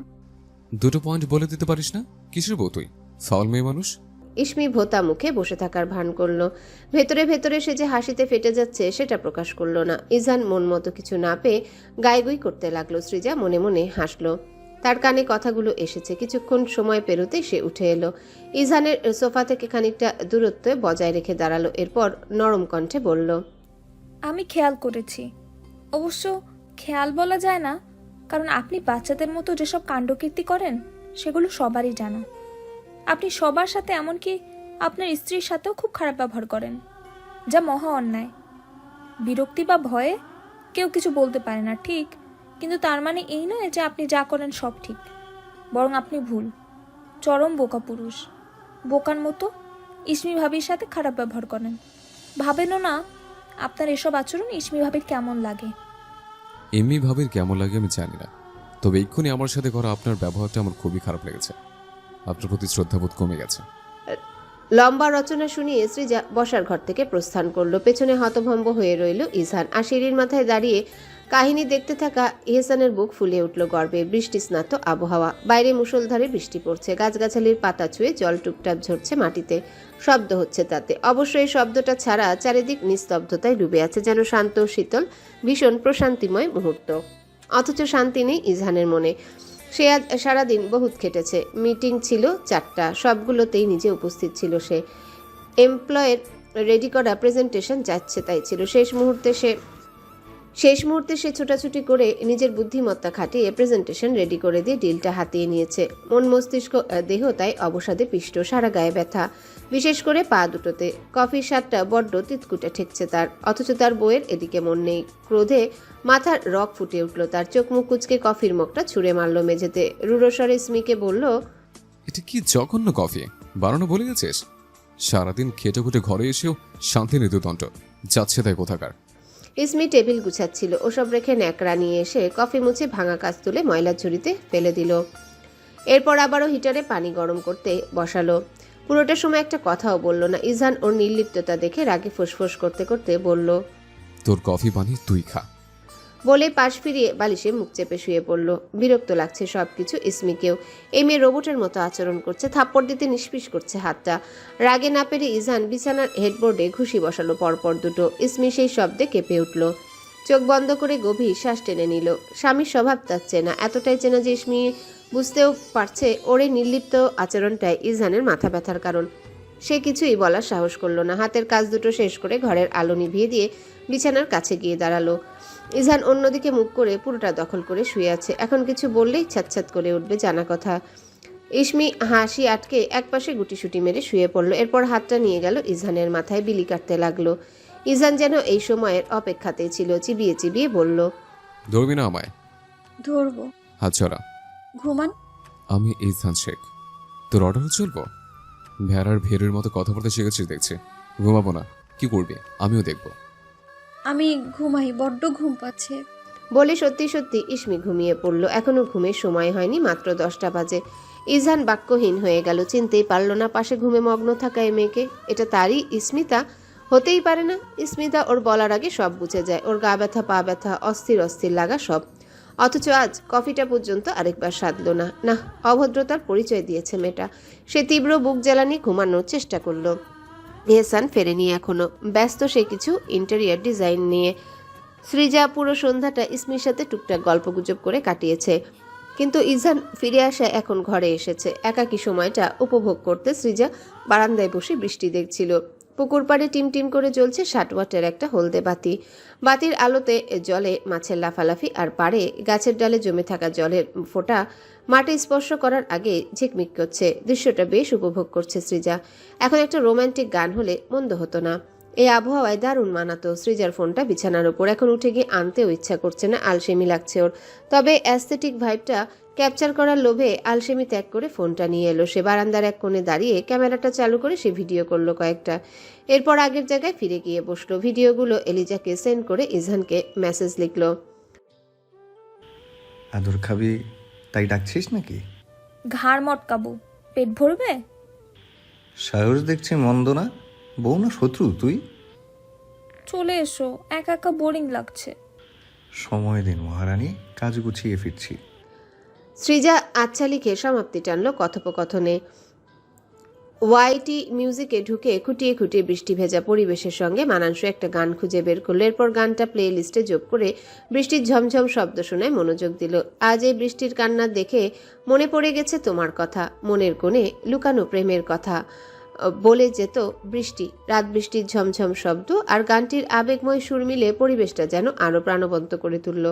দুটো পয়েন্ট বলে দিতে পারিস না? কিসের বউ তুই? ফাউল মেয়ে মানুষ। ইসমি ভোতা মুখে বসে থাকার ভান করলো। ভেতরে ভেতরে সে যে হাসিতে ফেটে যাচ্ছে সেটা প্রকাশ করলো না। ইজহান মন মতো কিছু না পেয়ে গাইগুই করতে লাগলো। সৃজা মনে মনে হাসলো। তার কানে কথাগুলো এসেছে। কিছুক্ষণ সময় পেরোতে সে উঠে এলো। ইজহানের সোফা থেকে খানিকটা দূরত্বে বজায় রেখে দাঁড়ালো। এরপর নরম কণ্ঠে বলল, আমি খেয়াল করেছি। অবশ্য খেয়াল বলা যায় না, কারণ আপনি বাচ্চাদের মতো যেসব কাণ্ডকীর্তি করেন সেগুলো সবারই জানা। আপনি সবার সাথে, এমনকি আপনার স্ত্রীর সাথেও খুব খারাপ ব্যবহার করেন, যা মহা অন্যায়। বিরক্তি বা ভয়ে কেউ কিছু বলতে পারে না, ঠিক, কিন্তু তার মানে এই নয় যে আপনি যা করেন সব ঠিক। বরং আপনি ভুল, চরম বোকা পুরুষ। বোকার মতো ইসমি ভাবির সাথে খারাপ ব্যবহার করেন। ভাবেনও না আপনার এসব আচরণ ইসমি ভাবির কেমন লাগে। এমনি ভাবের কেমন লাগে আমি জানি না, তবে এক্ষুনি আমার সাথে করা আপনার ব্যবহারটা আমার খুবই খারাপ লেগেছে। আপনার প্রতি শ্রদ্ধাবোধ কমে গেছে। লম্বা রচনা শুনিয়ে সৃজা বসার ঘর থেকে প্রস্থান করলো। পেছনে হতভম্ব হয়ে রইল ইজহান। আর সিঁড়ির মাথায় দাঁড়িয়ে কাহিনী দেখতে থাকা ইহসানের বুক ফুলে উঠল গর্বে। বৃষ্টি স্নাত আবহাওয়া, বাইরে মুষলধারে বৃষ্টি পড়ছে। গাছগাছালির পাতা ছুঁয়ে জল টুপটাপ ঝরছে মাটিতে, শব্দ হচ্ছে তাতে। অবশ্য এই শব্দটা ছাড়া চারিদিক নিস্তব্ধতায় ডুবে আছে, যেন শান্ত শীতল ভীষণ প্রশান্তিময় মুহূর্ত। অথচ শান্তি নেই ইজহানের মনে। সে আজ সারাদিন বহুত খেটেছে। মিটিং ছিল 4টা, সবগুলোতেই নিজে উপস্থিত ছিল সে। এমপ্লয়ের রেডি করা প্রেজেন্টেশন যাচ্ছে তাই ছিল। শেষ মুহূর্তে সে ছোটাছুটি করে নিজের বুদ্ধিমত্তা খাটিয়ে প্রেজেন্টেশন রেডি করে দিয়ে ডিলটা হাতিয়ে নিয়েছে। মন মস্তিষ্ক দেহ তাই অবসাদে পিষ্ট, সারা গায়ে ব্যথা, বিশেষ করে পা দুটোতে। কফির স্বাদটা বড্ড তিতকুটে ঠেকছে তার, অথচ তার বইয়ের এদিকে মন নেই। ক্রোধে মাথার রক ফুটে উঠল তার। চোখ মুখ কুচকে কফির মগটা ছুঁড়ে মারল মেঝেতে। রুড়োস্বরে স্মিকে বলল, এটা কি জঘন্য কফি বানানো বলে গেছিস? সারাদিন খেটে খুটে ঘরে এসেও শান্তি নির্দণ্ড, যাচ্ছে তাই কোথাকার। ইসমি টেবিল গুছাচ্ছিল, ওসব রেখে ন্যাকড়া নিয়ে এসে কফি মুছে ভাঙা কাজ তুলে ময়লার ঝুড়িতে ফেলে দিল। এরপর আবারও হিটারে পানি গরম করতে বসালো। পুরোটা সময় একটা কথাও বলল না। ইজহান ওর নির্লিপ্ততা দেখে রাগে ফুসফুস করতে করতে বলল, তোর কফি বানিয়ে তুই খা। বলে পাশ ফিরিয়ে বালিশে মুখ চেপে শুয়ে পড়ল। বিরক্ত লাগছে সবকিছু ইসমিকেও। এই মেয়ে রোবটের মতো আচরণ করছে, থাপ্পড় দিতে নিষ্পিস করছে হাতটা। রাগে না পেরে ইজহান বিছানার হেডবোর্ডে ঘুষি বসালো পরপর দুটো। ইসমি সেই শব্দে কেঁপে উঠল। চোখ বন্ধ করে গভীর শ্বাস টেনে নিল। স্বামীর স্বভাব তার চেনা, এতটাই চেনা যে ইসমি বুঝতেও পারছে ওর এই নির্লিপ্ত আচরণটাই ইজহানের মাথা ব্যথার কারণ। সে কিছুই বলার সাহস করলো না। হাতের কাজ দুটো শেষ করে ঘরের আলো নিভিয়ে দিয়ে বিছানার কাছে গিয়ে দাঁড়ালো। ইজহান অন্যদিকে মুখ করে পুরোটা দখল করে শুয়ে আছে। এখন কিছু বললেই ছ্যাঁৎ করে উঠবে, জানা কথা। ইসমি হাসি আটকে একপাশে গুটিসুটি মেরে শুয়ে পড়ল। এরপর হাতটা নিয়ে গেল ইজহানের মাথায়, বিলি কাটতে লাগলো। ইজহান যেন এই সময়ের অপেক্ষাতেই ছিল। চিবিয়ে চিবিয়ে বলল, ধরবি না আমায়? ধরবো। হাত ছড়া। ঘুমান। আমি ইজহান শেখ, তোর অর্ডার চলবো? ভেড়ার ভেড়ের মতো কথা বলতে শিখেছিস দেখছি। ঘুমাবো না? কি করবি? আমিও দেখবো। আমি ঘুমাই, বড্ড ঘুম পাচ্ছে। বলে সত্যি সত্যি ইসমি ঘুমিয়ে পড়ল। এখনো ঘুমের সময় হয়নি, মাত্র 10টা বাজে। ইজহান বাক্যহীন হয়ে গেল। চিনতেই পারল না পাশে ঘুমে মগ্ন থাকা এই মেয়েকে। এটা তারই ইস্মিতা? হতেই পারে না। ইস্মিতা ওর বলার আগে সব বুঝে যায়, ওর গা ব্যথা, পা ব্যথা, অস্থির অস্থির লাগা সব। অথচ আজ কফিটা পর্যন্ত আরেকবার সাধল না। না, অভদ্রতার পরিচয় দিয়েছে মেয়েটা। সে তীব্র বুক জ্বালানি ঘুমানোর চেষ্টা করলো। এহসান ফেরেনি এখনো, ব্যস্ত সে কিছু ইন্টেরিয়ার ডিজাইন নিয়ে। সৃজা পুরো সন্ধ্যাটা ইসমির সাথে টুকটাক গল্পগুজব করে কাটিয়েছে। কিন্তু ইজহান ফিরে আসা এখন ঘরে এসেছে। একাকী সময়টা উপভোগ করতে সৃজা বারান্দায় বসে বৃষ্টি দেখছিল। পুকুর পাড়ে টিমটিম করে জ্বলছে 60 ওয়াটের একটা হলদে বাতি। বাতির আলোতে জলে মাছের লাফালাফি, আর পাড়ে গাছের ডালে জমে থাকা জলের ফোঁটা মাটি স্পর্শ করার আগে ঝিকমিক করছে। দৃশ্যটা বেশ উপভোগ করছে সৃজা। এখন একটা রোমান্টিক গান হলে মন্দ হতো না। এই আবহাওয়ায় দারুণ মানাতো। সৃজার ফোনটা বিছানার ওপর, এখন উঠে গিয়ে আনতেও ইচ্ছা করছে না, আলসেমি লাগছে ওর। তবে অ্যাস্থেটিক ভাইবটা ক্যাপচার করার লোভে আলসেমি ত্যাগ করে ফোনটা নিয়ে এলো। সে বারান্দার এক কোণে দাঁড়িয়ে ক্যামেরাটা চালু করে সে ভিডিও করলো কয়েকটা। এরপর আগের জায়গায় ফিরে গিয়ে বসলো। ভিডিওগুলো এলিজাকে সেন্ড করে ইজহানকে মেসেজ লিখলো। আদর খাবি তাই ডাকছিস নাকি? ঘাড় মটকাবো, পেট ভরবে? সাহস দেখছি মন্দ না। বউ না শত্রু তুই? চলে এসো, একা একা বোরিং লাগছে। সময় দিন মহারানী, কাজ গুছিয়ে ফিরছি। সৃজা আচ্ছা লিখে সমাপ্তি টানলো কথোপকথনে। ওয়াইটি মিউজিকে ঢুকে খুঁটিয়ে খুঁটিয়ে বৃষ্টি ভেজা পরিবেশের সঙ্গে মানানসই একটা গান খুঁজে বের করলো। এরপর গানটা প্লে লিস্টে যোগ করে বৃষ্টির ঝমঝম শব্দ শোনায় মনোযোগ দিল। আজ এই বৃষ্টির কান্না দেখে মনে পড়ে গেছে তোমার কথা, মনের কোণে লুকানো প্রেমের কথা বলে যেত বৃষ্টি। রাত বৃষ্টির ঝমঝম শব্দ আর গানটির আবেগময় সুর মিলে পরিবেশটা যেন আরো প্রাণবন্ত করে তুলল।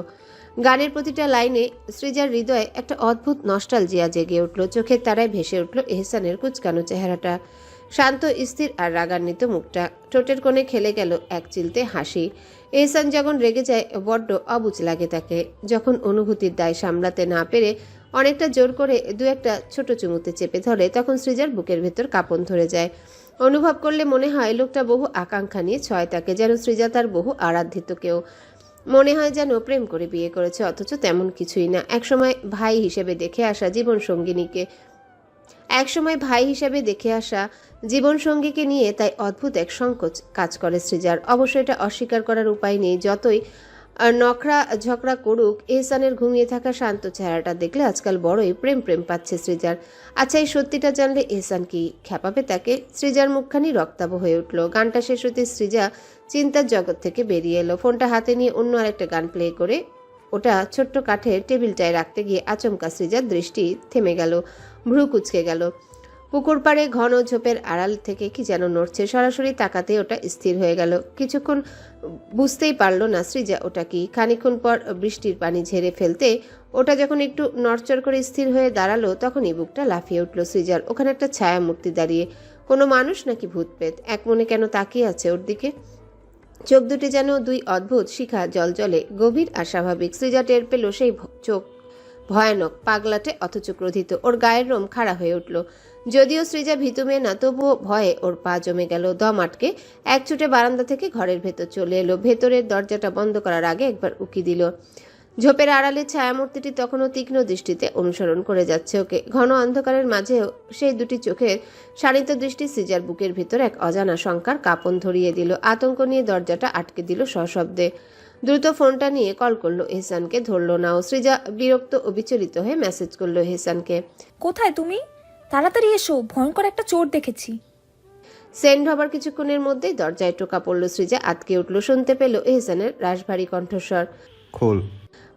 গানের প্রতিটা লাইনে সৃজার হৃদয়ে একটা অদ্ভুত নস্টালজিয়া জেগে উঠল। চোখের তারায় ভেসে উঠল এহসানের কুচকানো চেহারাটা, শান্ত স্থির আর রাগান্বিত মুখটা। ঠোঁটের কোণে খেলে গেল এক চিলতে হাসি। এহসান যখন রেগে যায় বড্ড অবুঝ লাগে তাকে। যখন অনুভূতির দায় সামলাতে না পেরে অনেকটা জোর করে দু একটা ছোট চুমুতে চেপে ধরে, তখন সৃজার বুকের ভেতর কাঁপন ধরে যায়। অনুভব করলে মনে হয় লোকটা বহু আকাঙ্ক্ষা নিয়ে ছয় তাকে, যেন সৃজা তার বহু আরাধিত কেউ। মনে হয় যেন প্রেম করে বিয়ে করেছে, অথচ তেমন কিছুই না। একসময় ভাই হিসেবে দেখে আসা জীবনসঙ্গীকে নিয়ে তাই অদ্ভুত এক সংকোচ কাজ করে সৃজার। অবশ্য এটা অস্বীকার করার উপায় নেই। যতই নখরা ঝগড়া করুক, এহসানের ঘুমিয়ে থাকা শান্ত চেহারাটা দেখলে আজকাল বড়ই প্রেম প্রেম পাচ্ছে সৃজার। আচ্ছা, এই সত্যিটা জানলে এহসান কি খেপাবে তাকে? সৃজার মুখখানি রক্তাভ হয়ে উঠল। গানটা শেষ হতে সৃজা চিন্তার জগৎ থেকে বেরিয়ে এলো। ফোনটা হাতে নিয়ে অন্য আরেকটা গান প্লে করে ওটা ছোট্ট কাঠের টেবিলটায় রাখতে গিয়ে আচমকা সৃজার দৃষ্টি থেমে গেল, ভ্রু কুঁচকে গেল। পুকুর পাড়ে ঘন ঝোপের আড়াল থেকে কি যেন নড়ছে। সরাসরি তাকাতে ওটা স্থির হয়ে গেল। কিছুক্ষণ বুঝতেই পারলো না সৃজা ওটা কি। খানিকক্ষণ পর বৃষ্টির পানি ঝেড়ে ফেলতে ওটা যখন একটু নড়চড় করে স্থির হয়ে দাঁড়ালো, তখনই বুকটা লাফিয়ে উঠল সৃজার। ওখানে একটা ছায়া মূর্তি দাঁড়িয়ে, কোনো মানুষ নাকি ভূতপ্রেত, এক মনে কেন তাকিয়ে আছে ওর দিকে। চোখ দুটি যেন দুই অদ্ভুত শিখা জলজলে, গভীর আর স্বাভাবিক। সৃজা টের পেল সেই চোখ ভয়ানক, পাগলাটে অথচ ক্রোধিত। ওর গায়ের রোম খাড়া হয়ে উঠল। যদিও সৃজা ভীতু মেয়ে না, তবুও ভয়ে ওর পা জমে গেল। দম আটকে এক ছুটে বারান্দা থেকে ঘরের ভেতর চলে এলো। ভেতরের দরজাটা বন্ধ করার আগে একবার উকি দিল। ঝোপের আড়ালে ছায়ামূর্তিটি তখনও তীক্ষ্ণ দৃষ্টিতে অনুসরণ করে যাচ্ছে ওকে। ঘন অন্ধকারের মাঝেও সেই দুটি চোখের শানিত দৃষ্টি সৃজার বুকের ভিতর এক অজানা শঙ্কার কাঁপন ধরিয়ে দিল। আতঙ্ক নিয়ে দরজাটা আটকে দিল সশব্দে। দ্রুত ফোনটা নিয়ে কল করলো এহসানকে, ধরলো না ও। সৃজা বিরক্ত ও বিচলিত হয়ে মেসেজ করলো এহসানকে। কোথায় তুমি? তাড়াতাড়ি এসো, ভয়ঙ্কর একটা চোর দেখেছি। সেন্ড হবার কিছুক্ষণের মধ্যেই দরজায় টোকা পড়ল। সৃজা আটকে উঠল। শুনতে পেল এহসানের রাশভারী কণ্ঠস্বর। খোল।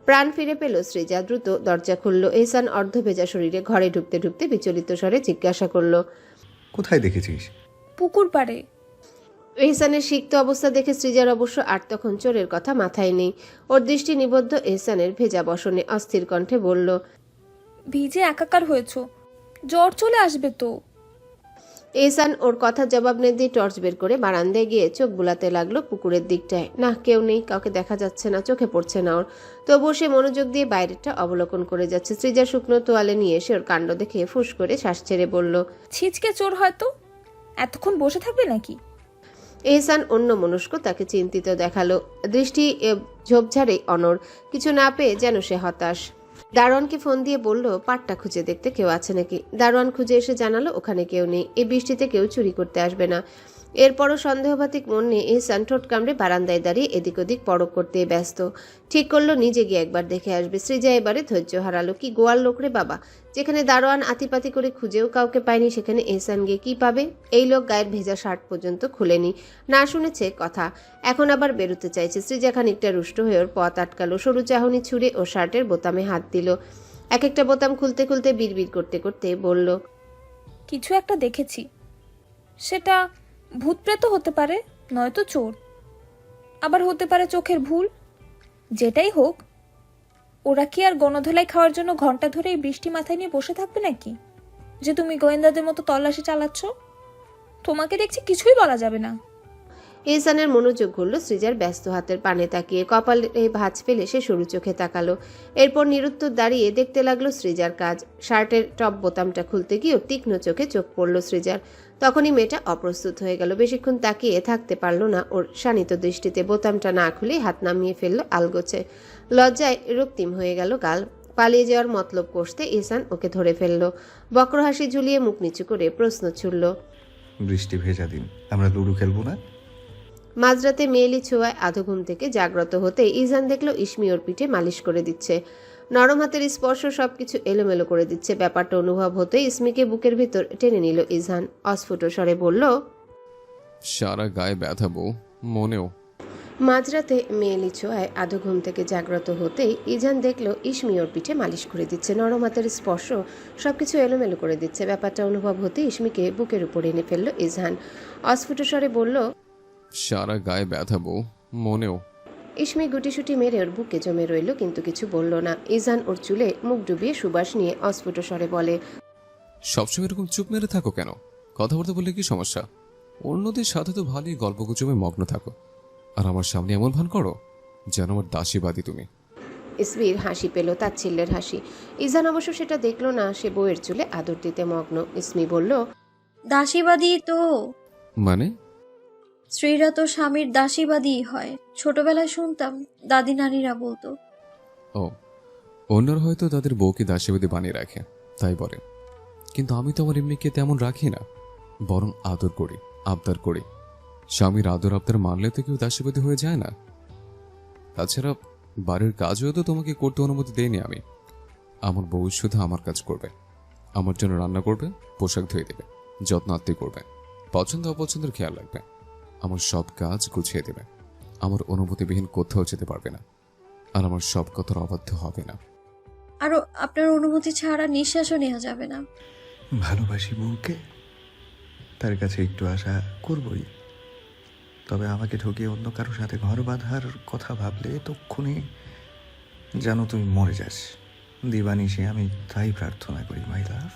প্রাণ ফিরে পেল সৃজা। দ্রুত দরজা খুলল। এহসান অর্ধভেজা শরীরে ঘরে ঢুকতে ঢুকতে বিচলিত স্বরে জিজ্ঞাসা করলো, কোথায় দেখেছিস? পুকুর পাড়ে। এহসানের সিক্ত অবস্থা দেখে সৃজার অবশ্য আর তখন চোরের কথা মাথায় নেই। ওর দৃষ্টি নিবদ্ধ এহসানের ভেজা বসনে। অস্থির কণ্ঠে বলল, ভিজে একাকার হয়েছো, জ্বর চলে আসবে তো। এহসান ওর কথা জবাব না দিয়ে টর্চ বের করে বারান্দায় গিয়ে চোখ বুলাতে লাগলো পুকুরের দিকটায়। না, কেউ নেই, কাউকে দেখা যাচ্ছে না, চোখে পড়ছে না ওর। তবুও সে মনোযোগ দিয়ে বাইরেটা অবলোকন করে যাচ্ছে। সৃজা শুকনো তোয়ালে নিয়ে এসে ওর কাণ্ড দেখে ফুস করে শ্বাস ছেড়ে বলল, ছিচকে চোর হয়তো, এতক্ষণ বসে থাকবে নাকি? এহসান অন্য মনস্ক তাকে চিন্তিত দেখালো। দৃষ্টি ঝোপঝাড়ে অনড়। কিছু না পেয়ে যেন সে হতাশ। দারোয়ানকে ফোন দিয়ে বলল পাটটা খুঁজে দেখতে কেউ আছে নাকি। দারোয়ান খুঁজে এসে জানালো ওখানে কেউ নেই, এই বৃষ্টিতে কেউ চুরি করতে আসবে না। এরপরও সন্দেহবাতিক মন নিয়ে এহসান ঠোঁট কামড়ে বারান্দায় দাঁড়িয়ে এদিক ওদিক পরক করতে ব্যস্ত। ঠিক করলো নিজে গিয়ে একবার দেখে আসবে। সৃজা এবারে ধৈর্য হারালো। কি গোয়াল লোক রে বাবা, যেখানে দারোয়ান আতিপাতি করে খুঁজেও কাউকে পায়নি, সেখানে এহসান গিয়ে কি পাবে? এই লোক গায়ের ভেজা শার্ট পর্যন্ত খুলেনি, না শুনেছে কথা, এখন আবার বেরোতে চাইছে। সৃজা খানিকটা রুষ্ট হয়ে ওর পথ আটকালো। সরু চাহনি ছুঁড়ে ও শার্টের বোতামে হাত দিল। এক একটা বোতাম খুলতে খুলতে বিড়বিড় করতে করতে বলল, কিছু একটা দেখেছি, সেটা ভূতপ্রেত হতে পারে, নয়তো চোর, আবার হতে পারে চোখের ভুল। যেটাই হোক, ওরা কি আর গণধোলাই খাওয়ার জন্য ঘন্টা ধরে এই বৃষ্টি মাথায় নিয়ে বসে থাকবে নাকি, যে তুমি গোয়েন্দাদের মতো তল্লাশি চালাচ্ছ? তোমাকে দেখছি কিছুই বলা যাবে না। এহসানের মনোযোগ ঘুরল সৃজার ব্যস্ত হাতের পানে তাকিয়ে। কপালে ভাঁজ ফেলে সে সরু চোখে তাকালো। এরপর নিরুত্তর দাঁড়িয়ে দেখতে লাগলো সৃজার কাজ। শার্টের টপ বোতামটা খুলতে গিয়েও তীক্ষ্ণ চোখে চোখ পড়ল সৃজার। তখনই মেয়েটা অপ্রস্তুত হয়ে গেল। বেশিক্ষণ তাকিয়ে থাকতে পারল না ওর শানিত দৃষ্টিতে। বোতামটা না খুলে হাত নামিয়ে ফেললো আলগোছে। লজ্জায় রক্তিম হয়ে গেল গাল। পালিয়ে যাওয়ার মতলব কষতে এহসান ওকে ধরে ফেললো। বক্রহাসি ঝুলিয়ে মুখ নিচু করে প্রশ্ন ছুড়ল, বৃষ্টি ভেজা দিন, আমরা লুডো খেলবো না? মাঝরাতে মেয়েলি ছোঁয়ায় আধো ঘুম থেকে জাগ্রত হতে ইজান দেখলো ইসমি ওর পিঠে মালিশ করে দিচ্ছে। নরম হাতের স্পর্শ সবকিছু এলোমেলো করে দিচ্ছে। ব্যাপারটা অনুভব হতেই ইসমিকে বুকের ভিতর টেনে নিল ইজহান। অস্ফুট স্বরে বলল, সারা গায়ে ব্যথা বউ, মনেও। মাঝরাতে মেয়েলি ছোঁয়ায় আধো ঘুম থেকে জাগ্রত হতেই ইজহান দেখল ইসমি ওর পিঠে মালিশ করে দিচ্ছে। নরম হাতের স্পর্শ সবকিছু এলোমেলো করে দিচ্ছে। ব্যাপারটা অনুভব হতে ইসমিকে বুকের উপর এনে ফেলল ইজহান। অস্ফুট স্বরে বলল, সারা গায়ে ব্যথা বউ, মনেও। ইসমি গুটিসুটি মেরে ওর বুকে জমে রইল, কিন্তু কিছু বলল না। ইজহান ওর চুলে মুখ ডুবিয়ে সুবাস নিয়ে অস্ফুট স্বরে বলে, সবসময় এরকম চুপ মেরে থাকো কেন? কথা বলতে বললে কি সমস্যা? অন্যদের সাথে তো ভালোই গল্প গুজবে মগ্ন থাকো, আর আমার সামনে এমন ভান করো যেন আমার দাসীবাদী তুমি। ইসমির হাসি পেল, তাচ্ছিল্যের হাসি। ইজহান অবশ্য সেটা দেখল না, সে বউয়ের চুলে আদর দিতে মগ্ন। ইসমি বলল, দাসীবাদী তো মানে? স্ত্রীরা তো স্বামীর দাসীবাদী হয়, ছোটবেলায় শুনতাম দাদি নানিরা বলতো। ও, অন্যরা হয়তো তাদের বউকে দাসীবাদী বানিয়ে রাখে, তাই বলে। কিন্তু আমি তো আমার এমনিকে তেমন রাখি না, বরং আদর করি, আবদার করি। স্বামীর আদর আবদার মানলে তো কেউ দাসীবাদী হয়ে যায় না। তাছাড়া বাড়ির কাজও তো তোমাকে করতে অনুমতি দেয়নি আমি। আমার বউ শুধু আমার কাজ করবে, আমার জন্য রান্না করবে, পোশাক ধুয়ে দেবে, যত্ন আত্তি করবে, পছন্দ অপছন্দের খেয়াল রাখবে, আমার সব কাজ গুছিয়ে দেবে। আমার অনুমতিবিহীন কোথাও যেতে পারবে না, আর আমার সব কথার অবাধ্য হবে না। আরো আপনার অনুমতি ছাড়া নিঃশ্বাসও নেওয়া যাবে না। ভালোবাসি বউকে, তার কাছে একটু আশা করবই। তবে আমাকে ঠকিয়ে অন্য কারোর সাথে ঘর বাঁধার কথা ভাবলে তক্ষুনি জানো তুমি মরে যাস। দিবানিশি আমি তাই প্রার্থনা করি মাই লাভ।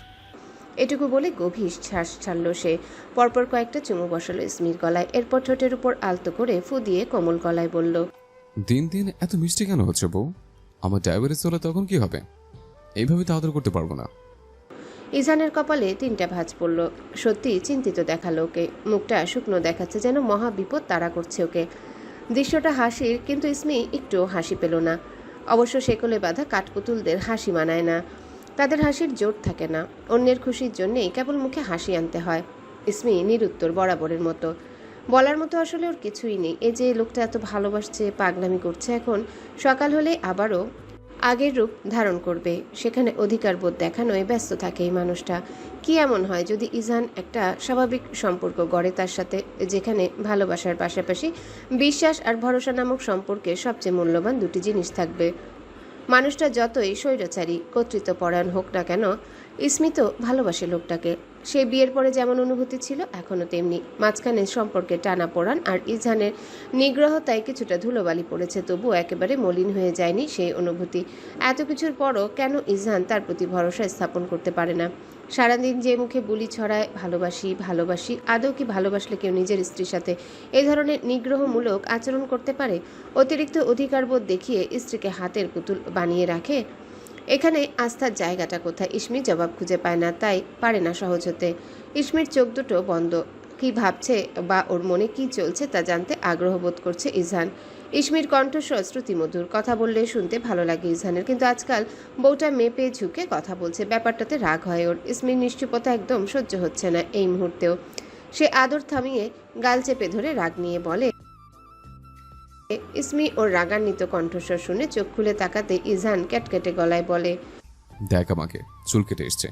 এটুকু বলে গভীর শ্বাস ছাড়ল সে। পরপর কয়েকটা চুমু বসালো ইসমির গলায়, এরপর ঠোঁটের উপর আলতো করে ফু দিয়ে কোমল গলায় বলল, দিন দিন এত মিষ্টি কেন হচ্ছে বউ? আমার ডায়াবেটিস হলে তখন কি হবে? এইভাবে তো আদর করতে পারবো না। ইজহানের কপালে 3টা ভাঁজ পড়ল। সত্যি চিন্তিত দেখালো ওকে, মুখটা শুকনো দেখাচ্ছে, যেন মহা বিপদ তাড়া করছে ওকে। দৃশ্যটা হাসির, কিন্তু ইসমি একটুও হাসি পেল না। অবশ্য সেকলে বাঁধা কাঠপুতুলদের হাসি মানায় না, তাদের হাসির জোর থাকে না। অন্যের খুশির জন্যেই কেবল মুখে হাসি আনতে হয়। ইসমি নিরুত্তর, বরাবরের মতো। বলার মতো আসলে ওর কিছুই নেই। এই যে লোকটা এত ভালোবাসছে, পাগলামি করছে, এখন সকাল হলে আবারও আগের রূপ ধারণ করবে, সেখানে অধিকার বোধ দেখানোয় ব্যস্ত থাকে এই মানুষটা। কি এমন হয় যদি ইজহান একটা স্বাভাবিক সম্পর্ক গড়ে তার সাথে, যেখানে ভালোবাসার পাশাপাশি বিশ্বাস আর ভরসা নামক সম্পর্কে সবচেয়ে মূল্যবান 2টি জিনিস থাকবে। মানুষটা যতই স্বৈরাচারী, কর্তৃত্বপরায়ণ হোক না কেন, ইসমি তো ভালোবাসে লোকটাকে। সে বিয়ের পরে যেমন অনুভূতি ছিল এখনও তেমনি। মাঝখানে সম্পর্কে টানাপোড়ান আর ইজহানের নিগ্রহতায় কিছুটা ধুলোবালি পড়েছে, তবুও একেবারে মলিন হয়ে যায়নি সেই অনুভূতি। এত কিছুর পরও কেন ইজহান তার প্রতি ভরসা স্থাপন করতে পারে না? সারাদিন যে মুখে বুলি ছড়ায় ভালোবাসি ভালোবাসি, আদৌ কি ভালোবাসলে কেউ নিজের স্ত্রীর সাথে এই ধরনের নিগ্রহমূলক আচরণ করতে পারে? অতিরিক্ত অধিকারবোধ দেখিয়ে স্ত্রীকে হাতের পুতুল বানিয়ে রাখে। এখানে আস্থার জায়গাটা কোথায়? ইসমি জবাব খুঁজে পায় না, তাই পারে না সহজ হতে। ইসমির চোখ দুটো বন্ধ। কি ভাবছে বা ওর মনে কি চলছে তা জানতে আগ্রহ বোধ করছে ইজহান। ইসমির কণ্ঠস্বর শ্রুতিমধুর, কথা বললে শুনতে ভালো লাগে ইজহানের, কিন্তু আজকাল বউটা মেপে ঝুঁকে কথা বলছে, ব্যাপারটাতে রাগ হয় ওর। ইসমির নিশ্চুপতা একদম সহ্য হচ্ছে না এই মুহূর্তেও। সে আদর থামিয়ে গাল চেপে ধরে রাগ নিয়ে বলে, ইসমি ওর রাগান্বিত কণ্ঠস্বর শুনে চোখ খুলে তাকাতে ইজহান ক্যাটকেটে গলায় বলে, দেখ আমাকে, চুল কেটে এসছে,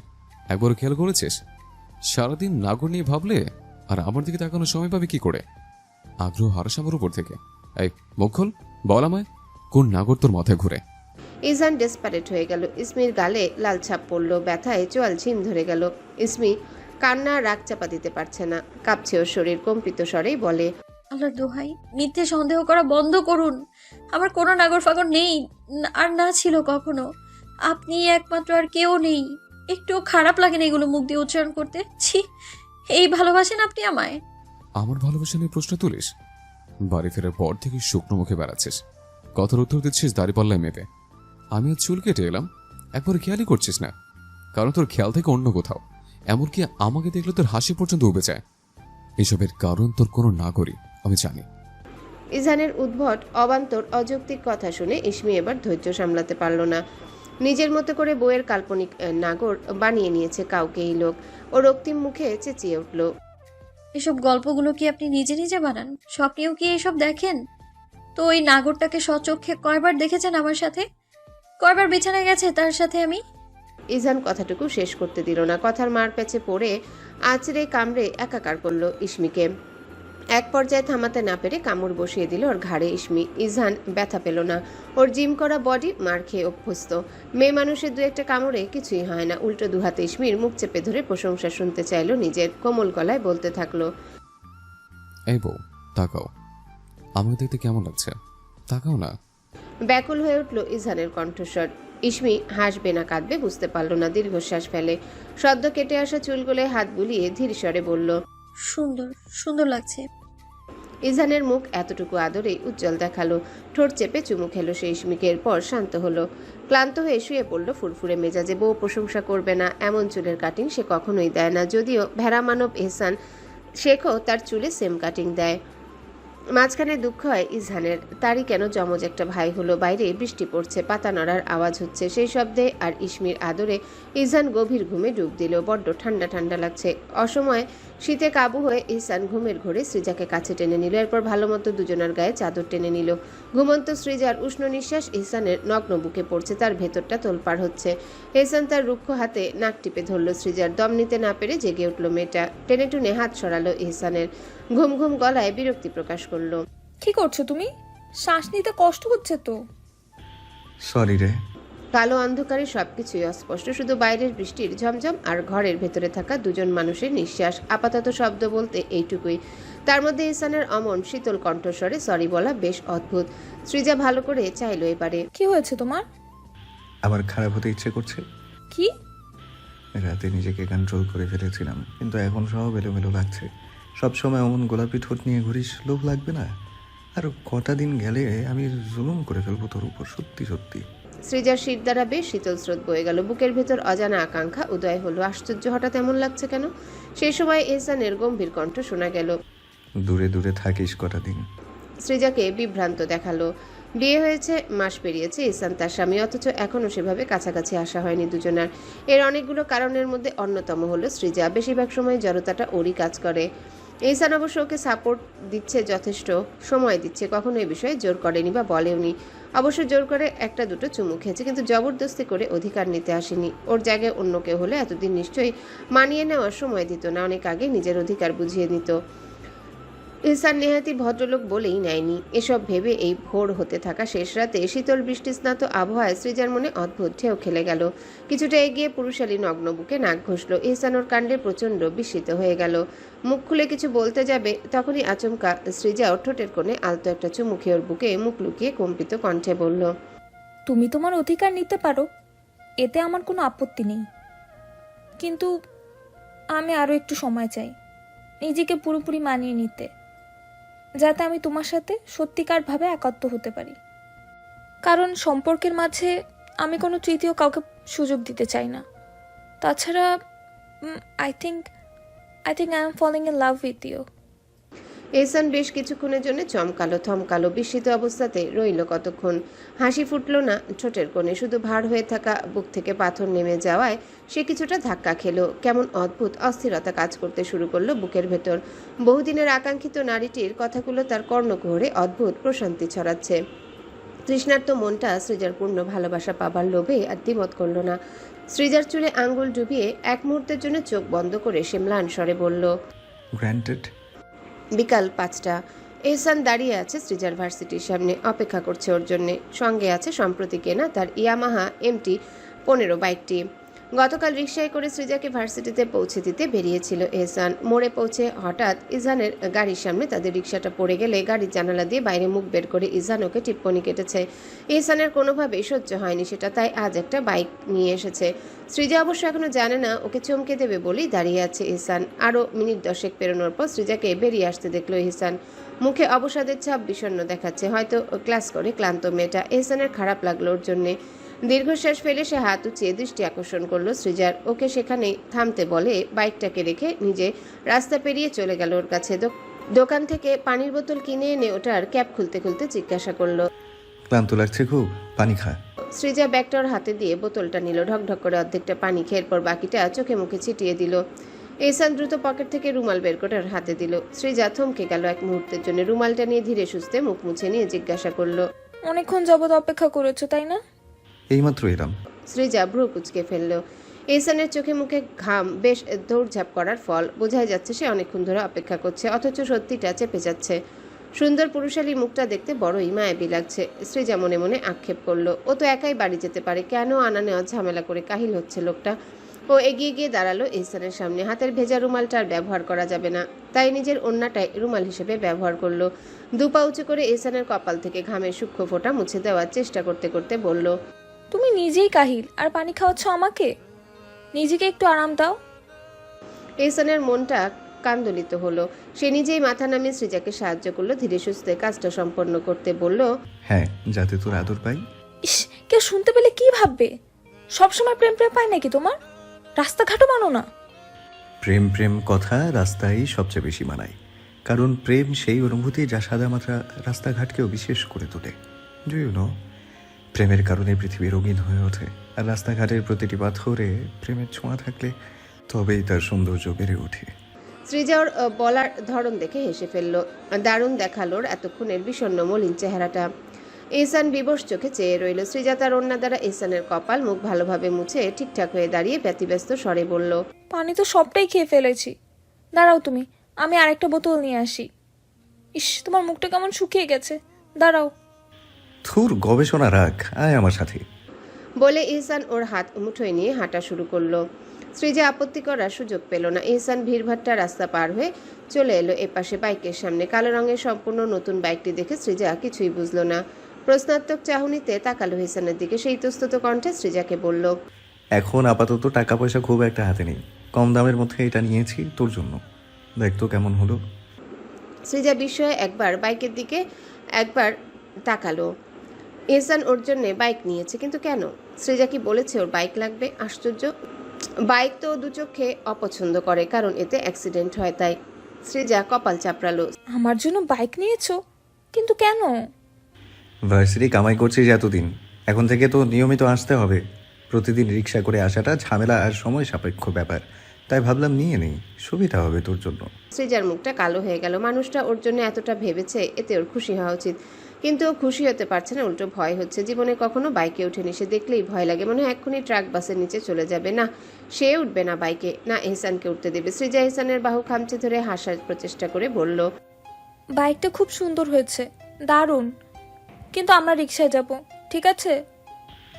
একবার খেয়াল করেছিস? সারাদিন নাগর নিয়ে ভাবলে আর আমার দিকে তাকানোর সময় পাবে কি করে? আগ্রহ হারাস আমার উপর থেকে। এই মুখ খোল, বল আমায়, কোন নাগর তোর মাথায় ঘুরে? ইজহান ডেসপারেট হয়ে গেল। ইসমির গালে লাল ছাপ পড়ল, ব্যথায় চোয়াল ছিম ধরে গেল। ইসমি কান্না রাগ চাপা দিতে পারছে না, কাঁপছে ওর শরীর। কম্পিত স্বরেই বলে, আল্লাহর দোহাই, মিথ্যে সন্দেহ করা বন্ধ করুন। আমার কোনো নাগর ফাগর নেই, আর না ছিল কখনো। আপনি একমাত্র, আর কেউ নেই। একটুও খারাপ লাগে না এগুলো মুখ দিয়ে উচ্চারণ করতে। ছি, এই ভালোবাসেন আপনি আমায়? আমার ভালোবাসা নিয়ে প্রশ্ন তুলিস? বাড়ি ফেরার পর থেকে শুকনো মুখে বেড়াচ্ছিস, কথার উত্তর দিচ্ছিস দাড়িপাল্লায় মেপে। আমি আজ চুল কেটে এলাম, একবার খেয়ালই করছিস না, কারণ তোর খেয়াল থেকে অন্য কোথাও। এমনকি আমাকে দেখলে তোর হাসি পর্যন্ত উবে যায়। এসবের কারণ তোর কোনো নাগরই আমি জানি। ইজহানের উদ্ভট অবান্তর অযৌক্তিক কথা শুনে ইসমি এবার ধৈর্য সামলাতে পারল না। নিজের মতো করে বইয়ের কাল্পনিক নাগর বানিয়ে নিয়েছে কাউকে এই লোক। ও রক্তিম মুখে চেঁচিয়ে উঠল, এসব গল্পগুলো কি আপনি নিজে নিজে বানান? স্বপ্নেও কি এসব দেখেন? তো ওই নাগরটাকে স্বচক্ষে কয়বার দেখেছেন আমার সাথে? কয়বার বিছানায় গেছে তার সাথে আমি? ইজান কথাটুকু শেষ করতে দিল না। কথার মার প্যাচে পড়ে আঁচড়ে কামড়ে একাকার করলো ইসমিকে। এক পর্যায়ে থামাতে না পেরে কামড় বসিয়ে দিল ওর ঘাড়ে ইসমি। ইজান ব্যথা পেল না, ওর জিম করা বডি মার খেয়ে অভ্যস্ত। মেয়ে মানুষের দু একটা কামড়ে কিছুই হয় না। উল্টো দুহাতে ইসমির মুখ চেপে ধরে প্রশংসা শুনতে চাইলো নিজের। কোমল গলায় বলতে থাকলো, এই বউ, তাকাও, আমাকে দেখতে কেমন লাগছে? তাকাও না। ব্যাকুল হয়ে উঠল ইজানের কণ্ঠস্বর। ইসমি হাসবে না কাঁদবে বুঝতে পারল না। দীর্ঘশ্বাস ফেলে সদ্য কেটে আসা চুলগুলো হাত বুলিয়ে ধীর স্বরে বলল, সুন্দর সুন্দর লাগছে। ইজানের মুখ এতটুকু আদরেই উজ্জ্বল দেখালো। ঠোঁট চেপে চুমু খেলো সে ইসমিকে। এরপর শান্ত হলো। ক্লান্ত হয়ে শুয়ে পড়ল ফুরফুরে মেজাজে। বউ প্রশংসা করবে না এমন চুলের কাটিং সে কখনোই দেয় না। যদিও ভেড়া মানব এহসান শেখও তার চুলে সেম কাটিং দেয়। মাঝখানে দুঃখ হয় ইজহানের, তারই কেন যমজ একটা ভাই হলো। বাইরে বৃষ্টি পড়ছে, পাতা নড়ার আওয়াজ হচ্ছে। সেই শব্দে আর ইসমির আদরে ইজহান গভীর ঘুমে ডুব দিল। বড্ড ঠান্ডা ঠান্ডা লাগছে। অসময়ে শীতে কাবু হয়ে ইহসান ঘুমের ঘোরে সৃজাকে কাছে টেনে নিল। এরপর ভালো মতো দুজনের গায়ে চাদর টেনে নিল। ঘুমন্ত সৃজার উষ্ণ নিঃশ্বাস ইহসানের নগ্ন বুকে পড়ছে, তার ভেতরটা তোলপাড় হচ্ছে। ইহসান তার রুক্ষ হাতে নাক টিপে ধরল সৃজার। দম নিতে না পেরে জেগে উঠল মেয়েটা। টেনে টুনে হাত সরালো ইহসানের। ঘুম ঘুম গলায় বিরক্তি প্রকাশ করলো। কি করছো তুমি? শ্বাস নিতে কষ্ট হচ্ছে তো। সরি রে। কালো অন্ধকারে সবকিছুই অস্পষ্ট, শুধু বাইরের বৃষ্টির ঝমঝম আর ঘরের ভেতরে থাকা দুজন মানুষের নিঃশ্বাস। আপাতত শব্দ বলতে এইটুকুই। তার মধ্যে ইহসানের অমন শীতল কণ্ঠস্বরে সরি বলা বেশ অদ্ভুত। সৃজা ভালো করে চাইলো এবারে। কি হয়েছে তোমার? আবার খারাপ হতে ইচ্ছে করছে। কি? রাতে নিজেকে কন্ট্রোল করে ফেলেছিলাম, কিন্তু এখন সব এলোমেলো লাগছে। সবসময় অমন গোলাপি ঠোঁট নিয়ে ঘুরিস, লোভ লাগবে না? আর কটা দিন গেলে আমি জুলুম করে ফেলবো তোর উপর, সত্যি সত্যি। সৃজার শির দ্বারা বেশ শীতল স্রোত বয়ে গেল। বুকের ভেতর অজানা আকাঙ্ক্ষা উদয় হলো। আশ্চর্য, হঠাৎ এমন লাগছে কেন? সেই সময় ইহসানের গম্ভীর কণ্ঠ শোনা গেল, দূরে দূরে থাকিস কটা দিন। সৃজাকে বিভ্রান্ত দেখালো। বিয়ে হয়েছে, মাস পেরিয়েছে ইহসান তার স্বামী, অথচ এখনও সেভাবে কাছাকাছি আসা হয়নি দুজনার। এর অনেকগুলো কারণের মধ্যে অন্যতম হলো সৃজা। বেশিরভাগ সময় জড়তাটা ওরই কাজ করে। ইহসান অবশ্য ওকে সাপোর্ট দিচ্ছে, যথেষ্ট সময় দিচ্ছে, কখনো এই বিষয়ে জোর করেনি বা বলেওনি। অবশ্য জোর করে একটা দুটো চুমু খেয়েছে, কিন্তু জবরদস্তি করে অধিকার নিতে আসেনি। ওর জায়গায় অন্য কেউ হলে এতদিন নিশ্চয়ই মানিয়ে নেওয়ার সময় দিত না, অনেক আগে নিজের অধিকার বুঝিয়ে নিত। ইহসান নেহাতি ভদ্রলোক বলেই নেয়নি। এসব ভেবে এই ভোর হতে থাকা শেষ রাতে শীতল বৃষ্টি স্নাত আবহাওয়ায় সৃজার মনে অদ্ভুত ঢেউ খেলে গেল। কিছুটা এগিয়ে পুরুষালী নগ্ন বুকে নাক ঘষল। ইহসান ওর কাণ্ডে প্রচণ্ড বিস্মিত হয়ে গেল। মুখ খুলে কিছু বলতে যাবে, তখনই আচমকা সৃজা ওর ঠোঁটের কোণে আলতো একটা চুমু খেয়ে ওর বুকে মুখ লুকিয়ে কম্পিত কণ্ঠে বলল, তুমি তোমার অধিকার নিতে পারো, এতে আমার কোনো আপত্তি নেই, কিন্তু আমি আরও একটু সময় চাই নিজেকে পুরোপুরি মানিয়ে নিতে, যাতে আমি তোমার সাথে সত্যিকারভাবে একাত্ম হতে পারি। কারণ সম্পর্কের মাঝে আমি কোনো তৃতীয় কাউকে সুযোগ দিতে চাই না। তাছাড়া I think I am falling in love with you. Ehsan বেশ কিছুক্ষণের জন্য চমকালো, থমকালো, বিস্মিত অবস্থাতে রইল কতক্ষণ। হাসি ফুটল না ঠোঁটের কোণে, শুধু ভার হয়ে থাকা বুক থেকে পাথর নেমে যাওয়ায় সে কিছুটা ধাক্কা খেলো। কেমন অদ্ভুত অস্থিরতা কাজ করতে শুরু করলো বুকের ভেতর। বহুদিনের আকাঙ্ক্ষিত নারীটির কথাগুলো তার কর্ণকুহরে অদ্ভুত প্রশান্তি ছড়াচ্ছে। তৃষ্ণার্ত মনটা সৃজার পূর্ণ ভালোবাসা পাবার লোভে আর দ্বিমত করল না। সৃজার চুলে আঙ্গুল ডুবিয়ে এক মুহূর্তের জন্য চোখ বন্ধ করে সে ম্লান স্বরে বলল, গ্র্যান্টেড। বিকাল 5টা। এহসান দাঁড়িয়ে আছে সৃজার ভার্সিটির সামনে, অপেক্ষা করছে ওর জন্যে। সঙ্গে আছে সম্প্রতি কেনা তার ইয়ামাহা MT-15 বাইকটি। গতকাল রিকশায় করে সৃজাকে ভার্সিটিতে পৌঁছে দিতে বেরিয়েছিল এহসান। মোড়ে পৌঁছে হঠাৎ ইজহানের গাড়ির সামনে তাদের রিকশাটা পড়ে গেলে গাড়ির জানালা দিয়ে বাইরে মুখ বের করে ইজহান ওকে টিপ্পনি কেটেছে। এহসানের কোনোভাবেই সহ্য হয়নি সেটা, তাই আজ একটা বাইক নিয়ে এসেছে। সৃজা অবশ্য এখনো জানে না, ওকে চমকে দেবে বলেই দাঁড়িয়ে আছে এহসান। আরও মিনিট 10 পেরোনোর পর সৃজাকে বেরিয়ে আসতে দেখলো এহসান। মুখে অবসাদের ছাপ বিষণ্ণ দেখাচ্ছে, হয়তো ক্লাস করে ক্লান্ত মেয়েটা। এহসানের খারাপ লাগলো ওর জন্যে। দীর্ঘশ্বাস ফেলে সে হাত উঁচিয়ে দৃষ্টি আকর্ষণ করলো সৃজার। ওকে সেখানে থামতে বলে বাইকটাকে রেখে নিজে রাস্তা পেরিয়ে চলে গেল ওর কাছে। দোকান থেকে পানির বোতল কিনে এনে ওটার ক্যাপ খুলতে খুলতে জিজ্ঞাসা করলো, ক্লান্ত লাগছে খুব, পানি খা। সৃজা ব্যাগটা ওর হাতে দিয়ে বোতলটা নিল। ঢকঢক করে অর্ধেকটা পানি খেয়ে পর বাকিটা চোখে মুখে ছিটিয়ে দিল। এহসান দ্রুত পকেট থেকে রুমাল বের করে ওর হাতে দিল। সৃজা থমকে গেল এক মুহূর্তের জন্য। রুমালটা নিয়ে ধীরে সুস্থে মুখ মুছে নিয়ে জিজ্ঞাসা করলো, অনেকক্ষণ যাবৎ অপেক্ষা করেছো তাই না? এইমাত্র এলাম। সৃজা ভ্রু কুচকে ফেলল। এহসানের চোখে মুখে ঘাম বেশ দৌড়ঝাঁপ করার ফল। বোঝাই যাচ্ছে সে অনেকক্ষণ ধরে অপেক্ষা করছে, অথচ সত্যিটা চেপে যাচ্ছে। সুন্দর পুরুষালী মুখটা দেখতে বড়ই মায়াবী লাগছে। সৃজা মনে মনে আক্ষেপ করলো, ও তো একাই বাড়ি যেতে পারে, কেন আনা নেওয়া ঝামেলা করে কাহিল হচ্ছে লোকটা। ও এগিয়ে গিয়ে দাঁড়ালো এহসানের সামনে। হাতের ভেজা রুমালটা আর ব্যবহার করা যাবে না, তাই নিজের ওড়নাটাই রুমাল হিসেবে ব্যবহার করলো। দুপা উঁচু করে এহসানের কপাল থেকে ঘামের সূক্ষ্ম ফোঁটা মুছে দেওয়ার চেষ্টা করতে করতে বলল, তুমি নিজেই কাহিল আর পানি খাওয়াচ্ছ আমাকে। নিজেকে একটু আরাম দাও। এহসানের মনটা কান্দোলিত হলো। সে নিজেই মাথা নামিয়ে সৃজাকে সাহায্য করলো ধীরে সুস্থে কাজটা সম্পন্ন করতে। বলল, হ্যাঁ, যাতে তোর আদর পাই। ইস, কেউ শুনতে পেলে কি ভাববে? সবসময় প্রেম প্রেম পায় নাকি তোমার? রাস্তাঘাটও মানো না। প্রেম প্রেম কথা রাস্তায় সবচেয়ে বেশি মানায়, কারণ প্রেম সেই অনুভূতি যা সাদামাটা রাস্তাঘাটকেও বিশেষ করে তোলে। ডু ইউ নো, প্রেমের কারণে পৃথিবী রঙিন হয়ে ওঠে, আর রাস্তাঘাটের প্রতিটি পাথরে প্রেমের ছোঁয়া থাকলে তবেই তার সৌন্দর্য বেড়ে ওঠে। সৃজা ওর বলার ধরন দেখে হেসে ফেলল। দারুণ দেখালোর এতক্ষণের বিষণ্ণ মলিন চেহারাটা। এহসান বিবশ চোখে চেয়ে রইল। সৃজা তার ওড়না দ্বারা এহসানের কপাল মুখ ভালোভাবে মুছে ঠিকঠাক হয়ে দাঁড়িয়ে ব্যতিব্যস্ত স্বরে বলল, পানি তো সবটাই খেয়ে ফেলেছি। দাঁড়াও তুমি, আমি আরেকটা বোতল নিয়ে আসি। ইস, তোমার মুখটা কেমন শুকিয়ে গেছে। দাঁড়াও। থুর গবেষণা রাখ, আয় আমার সাথে। বলে এহসান ওর হাত মুঠোয় নিয়ে হাঁটা শুরু করলো। সৃজা আপত্তি করার সুযোগ পেল না। এহসান ভিড়ভাট্টা রাস্তা পার হয়ে চলে এলো এপাশে বাইকের সামনে। কালো রঙের সম্পূর্ণ নতুন বাইকটি দেখে সৃজা কিছুই বুঝলো না। প্রশ্নাত্মক চাহনিতে তাকালো এহসানের দিকে। সেই ইতস্তত কণ্ঠে সৃজাকে বলল, এখন আপাতত টাকা পয়সা খুব একটা হাতে নেই, কম দামের মধ্যে এটা নিয়েছি তোর জন্য, দেখ তো কেমন হলো। সৃজা বিস্ময়ে একবার বাইকের দিকে একবার তাকালো। এহসান ওর জন্য বাইক নিয়েছে, কিন্তু কেন? সৃজা কি বলেছে ওর বাইক লাগবে? আশ্চর্য, বাইক তো দু চোখে অপছন্দ করে, কারণ এতে অ্যাক্সিডেন্ট হয়। তাই সৃজা কপাল চাপড়ালো। আমার জন্য বাইক নিয়েছো, কিন্তু কেন? ভার্সিটি কামাই করছিস এতদিন, এখন থেকে তো নিয়মিত আসতে হবে। প্রতিদিন রিক্সা করে আসাটা ঝামেলা আর সময় সাপেক্ষ ব্যাপার, তাই ভাবলাম নিয়ে নেই, সুবিধা হবে তোর জন্য। সৃজার মুখটা কালো হয়ে গেল। মানুষটা ওর জন্য এতটা ভেবেছে, এতে ওর খুশি হওয়া উচিত, কিন্তু ও খুশি হতে পারছে না, উল্টো ভয় হচ্ছে। জীবনে কখনো বাইকে ওঠেনি, সে দেখলেই ভয় লাগে, মনে হয় এক্ষুনি ট্রাক বাসের নিচে চলে যাবে। না, সে উঠবে না বাইকে, না এহসানকে উঠতে দেবে। সৃজা এহসানের বাহু খামচে ধরে হাসার প্রচেষ্টা করে বলল, বাইকটা খুব সুন্দর হয়েছে, দারুণ, কিন্তু আমরা রিক্সায় যাব, ঠিক আছে?